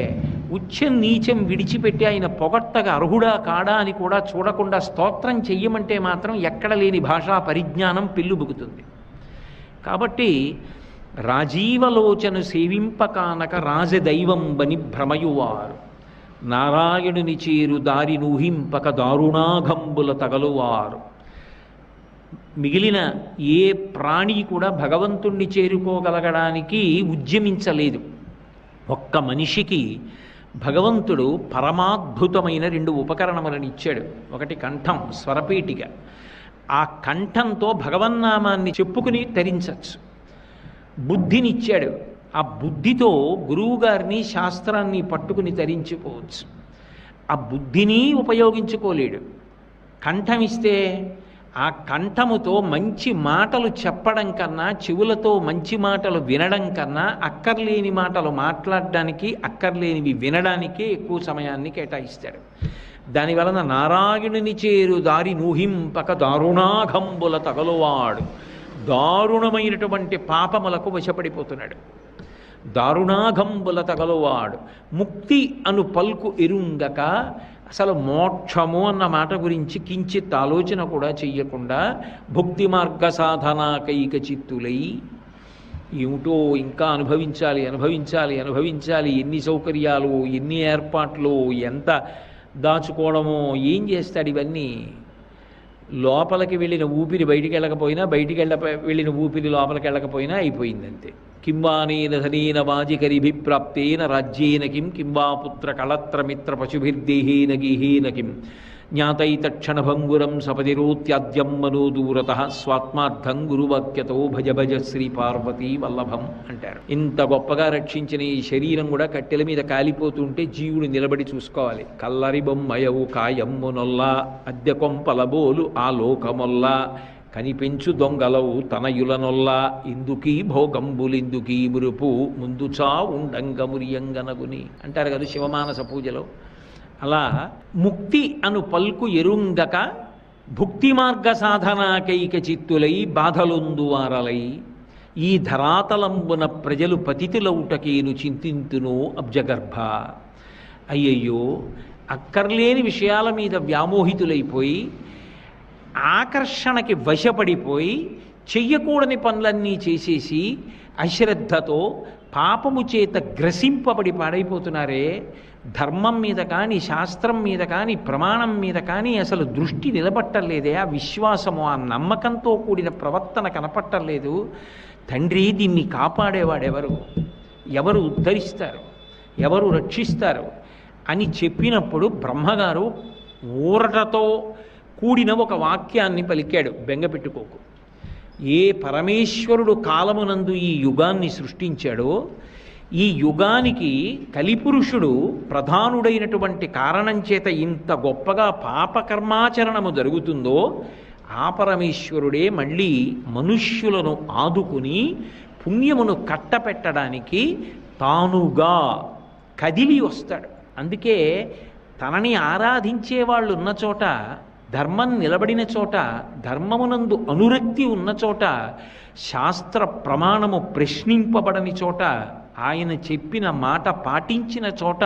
ఉచ్చం నీచం విడిచిపెట్టి ఆయన పొగట్టగా అర్హుడా కాడా అని కూడా చూడకుండా స్తోత్రం చెయ్యమంటే మాత్రం ఎక్కడ లేని భాషా పరిజ్ఞానం పెళ్ళుబుకుతుంది. కాబట్టి రాజీవలోచను సేవింపకానక రాజదైవంబని భ్రమయువారు, నారాయణుని చేరు దారి నూహింపక దారుణాఘంబుల తగలువారు. మిగిలిన ఏ ప్రాణి కూడా భగవంతుణ్ణి చేరుకోగలగడానికి ఉద్యమించలేదు. ఒక్క మనిషికి భగవంతుడు పరమాద్భుతమైన 2 ఉపకరణములను ఇచ్చాడు. ఒకటి కంఠం, స్వరపీఠిక. ఆ కంఠంతో భగవన్నామాన్ని చెప్పుకుని తరించచ్చు. బుద్ధినిచ్చాడు, ఆ బుద్ధితో గురువుగారిని శాస్త్రాన్ని పట్టుకుని తరించిపోవచ్చు. ఆ బుద్ధిని ఉపయోగించుకోలేడు. కంఠమిస్తే ఆ కంఠముతో మంచి మాటలు చెప్పడం కన్నా, చెవులతో మంచి మాటలు వినడం కన్నా, అక్కర్లేని మాటలు మాట్లాడడానికి, అక్కర్లేనివి వినడానికే ఎక్కువ సమయాన్ని కేటాయిస్తాడు. దానివలన నారాయణుని చేరు దారి నూహింపక దారుణాఘంబుల తగలువాడు దారుణమైనటువంటి పాపములకు వశపడిపోతున్నాడు. దారుణాఘంబుల తగలువాడు ముక్తి అను పల్కు ఎరుంగక, అసలు మోక్షము అన్న మాట గురించి కించిత్ ఆలోచన కూడా చెయ్యకుండా భుక్తి మార్గ సాధనాకైక చిత్తులై, ఏమిటో ఇంకా అనుభవించాలి అనుభవించాలి అనుభవించాలి, ఎన్ని సౌకర్యాలు, ఎన్ని ఏర్పాట్లు, ఎంత దాచుకోవడమో, ఏం చేస్తాడు ఇవన్నీ? లోపలికి వెళ్ళిన ఊపిరి బయటికి వెళ్ళకపోయినా, వెళ్ళిన ఊపిరి లోపలికి వెళ్ళకపోయినా అయిపోయిందంతే. కింవానేన ధనేన వాజికరిభిప్రాప్తేన రాజ్యేన కింవా పుత్ర కళత్రమిత్ర పశుభిర్దేహేన గేహేన కిం జ్ఞాతైతక్షణభంగురం సపతిరోత్యాద్యం మనో దూరత స్వాత్మార్థం గురువాక్యతో భజ భజ శ్రీ పార్వతీ వల్లభం అంటారు. ఇంత గొప్పగా రక్షించిన ఈ శరీరం కూడా కట్టెల మీద కాలిపోతుంటే జీవుడు నిలబడి చూసుకోవాలి. కల్లరి బొమ్మయవు కాయమ్మునొల్లా అద్దె కొంపలబోలు ఆ లోకమొల్లా కనిపెంచు దొంగలవు తనయులనొల్లా ఇందుకీ భోగంబులిందుకీ మురుపు ముందు చా ఉండంగమురియంగనగుని అంటారు కదా శివమానస పూజలో. అలా ముక్తి అను పల్కు ఎరుంగక భుక్తి మార్గ సాధనాకైక చిత్తులై బాధలొందువారలై ఈ ధరాతలంబున ప్రజలు పతితులౌటకేను చింతింతును అబ్జగర్భ. అయ్యయ్యో, అక్కర్లేని విషయాల మీద వ్యామోహితులైపోయి, ఆకర్షణకి వశపడిపోయి, చెయ్యకూడని పనులన్నీ చేసేసి అశ్రద్ధతో పాపము చేత గ్రసింపబడి పాడైపోతున్నారే. ధర్మం మీద కానీ, శాస్త్రం మీద కానీ, ప్రమాణం మీద కానీ అసలు దృష్టి నిలబట్టలేదే. ఆ విశ్వాసము, ఆ నమ్మకంతో కూడిన ప్రవర్తన కనపట్టలేదు. తండ్రి, దీన్ని కాపాడేవాడెవరు? ఎవరు ఉద్ధరిస్తారు? ఎవరు రక్షిస్తారు అని చెప్పినప్పుడు బ్రహ్మగారు ఊరటతో కూడిన ఒక వాక్యాన్ని పలికాడు. బెంగపెట్టుకోకు. ఏ పరమేశ్వరుడు కాలమునందు ఈ యుగాన్ని సృష్టించాడో, ఈ యుగానికి కలిపురుషుడు ప్రధానుడైనటువంటి కారణం చేత ఇంత గొప్పగా పాపకర్మాచరణము జరుగుతుందో, ఆ పరమేశ్వరుడే మళ్ళీ మనుష్యులను ఆదుకుని పుణ్యమును కట్టపెట్టడానికి తానుగా కదిలి వస్తాడు. అందుకే తనని ఆరాధించే వాళ్ళు ఉన్న చోట, ధర్మం నిలబడిన చోట, ధర్మమునందు అనురక్తి ఉన్న చోట, శాస్త్ర ప్రమాణము ప్రశ్నింపబడని చోట, ఆయన చెప్పిన మాట పాటించిన చోట,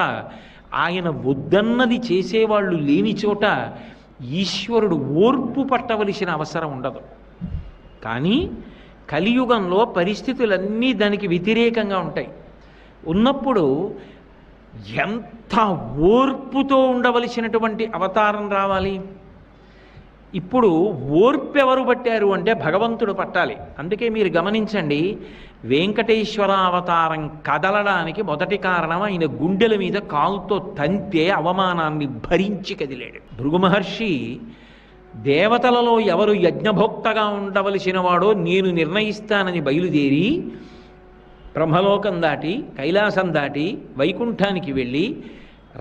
ఆయన వద్దన్నది చేసేవాళ్ళు లేని చోట ఈశ్వరుడు ఓర్పు పట్టవలసిన అవసరం ఉండదు. కానీ కలియుగంలో పరిస్థితులన్నీ దానికి వ్యతిరేకంగా ఉంటాయి. ఉన్నప్పుడు ఎంత ఓర్పుతో ఉండవలసినటువంటి అవతారం రావాలి. ఇప్పుడు ఓర్పు ఎవరు పట్టారు అంటే భగవంతుడు పట్టాలి. అందుకే మీరు గమనించండి, వెంకటేశ్వర అవతారం కదలడానికి మొదటి కారణం ఆయన గుండెల మీద కాలుతో తంతే అవమానాన్ని భరించి కదిలాడు. భృగు మహర్షి దేవతలలో ఎవరు యజ్ఞభోక్తగా ఉండవలసిన వాడో నేను నిర్ణయిస్తానని బయలుదేరి బ్రహ్మలోకం దాటి, కైలాసం దాటి, వైకుంఠానికి వెళ్ళి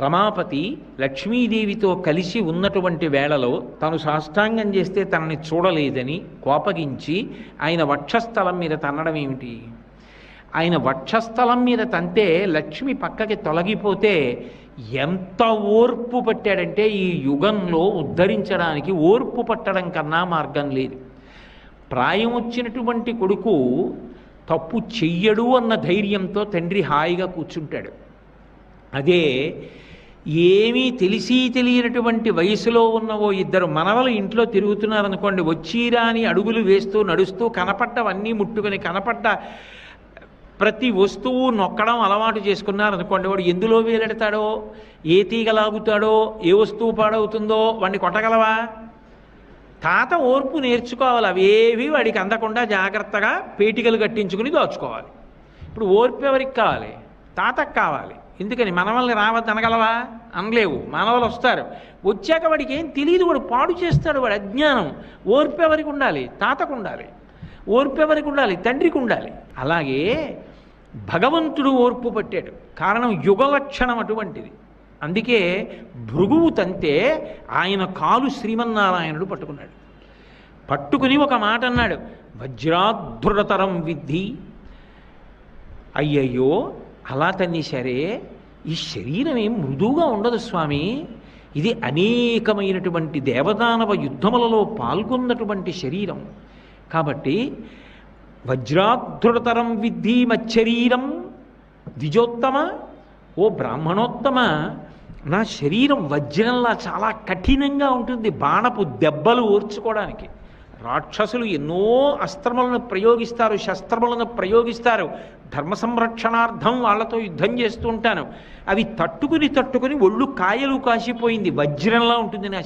రమాపతి లక్ష్మీదేవితో కలిసి ఉన్నటువంటి వేళలో తను సాష్టాంగం చేస్తే తనని చూడలేదని కోపగించి ఆయన వక్షస్థలం మీద తన్నడం ఏమిటి? ఆయన వక్షస్థలం మీద తంతే లక్ష్మి పక్కకి తొలగిపోతే ఎంత ఓర్పు పట్టాడంటే, ఈ యుగంలో ఉద్ధరించడానికి ఓర్పు పట్టడం కన్నా మార్గం లేదు. ప్రాయం వచ్చినటువంటి కొడుకు తప్పు చెయ్యడు అన్న ధైర్యంతో తండ్రి హాయిగా కూర్చుంటాడు. అదే ఏమీ తెలిసి తెలియనటువంటి వయసులో ఉన్నవో ఇద్దరు మనవలు ఇంట్లో తిరుగుతున్నారనుకోండి, వచ్చిరా అని అడుగులు వేస్తూ నడుస్తూ కనపడ్డవన్నీ ముట్టుకొని, కనపడ్డ ప్రతి వస్తువు నొక్కడం అలవాటు చేసుకున్నారనుకోండి, వాడు ఎందులో వేలెడతాడో, ఏ తీగ లాగుతాడో, ఏ వస్తువు పాడవుతుందో వాడిని కొట్టగలవా? తాత ఓర్పు నేర్చుకోవాలి. అవేవి వాడికి అందకుండా జాగ్రత్తగా పేటికలు కట్టించుకుని దాచుకోవాలి. ఇప్పుడు ఓర్పు ఎవరికి కావాలి? తాతకు కావాలి. ఎందుకని? మనవల్ని రావద్దు అనగలవా? అనలేవు. మనవలు వస్తారు, వచ్చాక వాడికి ఏం తెలియదు, వాడు పాడు చేస్తాడు, వాడు అజ్ఞానం. ఓర్పు ఎవరికి ఉండాలి? తాతకు ఉండాలి. ఓర్పు ఎవరికి ఉండాలి? తండ్రికి ఉండాలి. అలాగే భగవంతుడు ఓర్పు పట్టాడు. కారణం యుగలక్షణం అటువంటిది. అందుకే భృగువు తంతే ఆయన కాలు శ్రీమన్నారాయణుడు పట్టుకున్నాడు. పట్టుకుని ఒక మాట అన్నాడు, వజ్రాధృతరం విద్ధి. అయ్యయ్యో అలా తన్ని సరే, ఈ శరీరం ఏం మృదువుగా ఉండదు స్వామి, ఇది అనేకమైనటువంటి దేవదానవ యుద్ధములలో పాల్గొన్నటువంటి శరీరం. కాబట్టి వజ్రాధృతరం విద్ధి మచ్చరీరం ద్విజోత్తమ, ఓ బ్రాహ్మణోత్తమ, నా శరీరం వజ్రంలా చాలా కఠినంగా ఉంటుంది, బాణపు దెబ్బలు ఓర్చుకోవడానికి. రాక్షసులు ఎన్నో అస్త్రములను ప్రయోగిస్తారు, శస్త్రములను ప్రయోగిస్తారు. ధర్మ సంరక్షణార్థం వాళ్ళతో యుద్ధం చేస్తూ ఉంటాను. అవి తట్టుకుని ఒళ్ళు కాయలు కాసిపోయింది, వజ్రంలా ఉంటుంది నా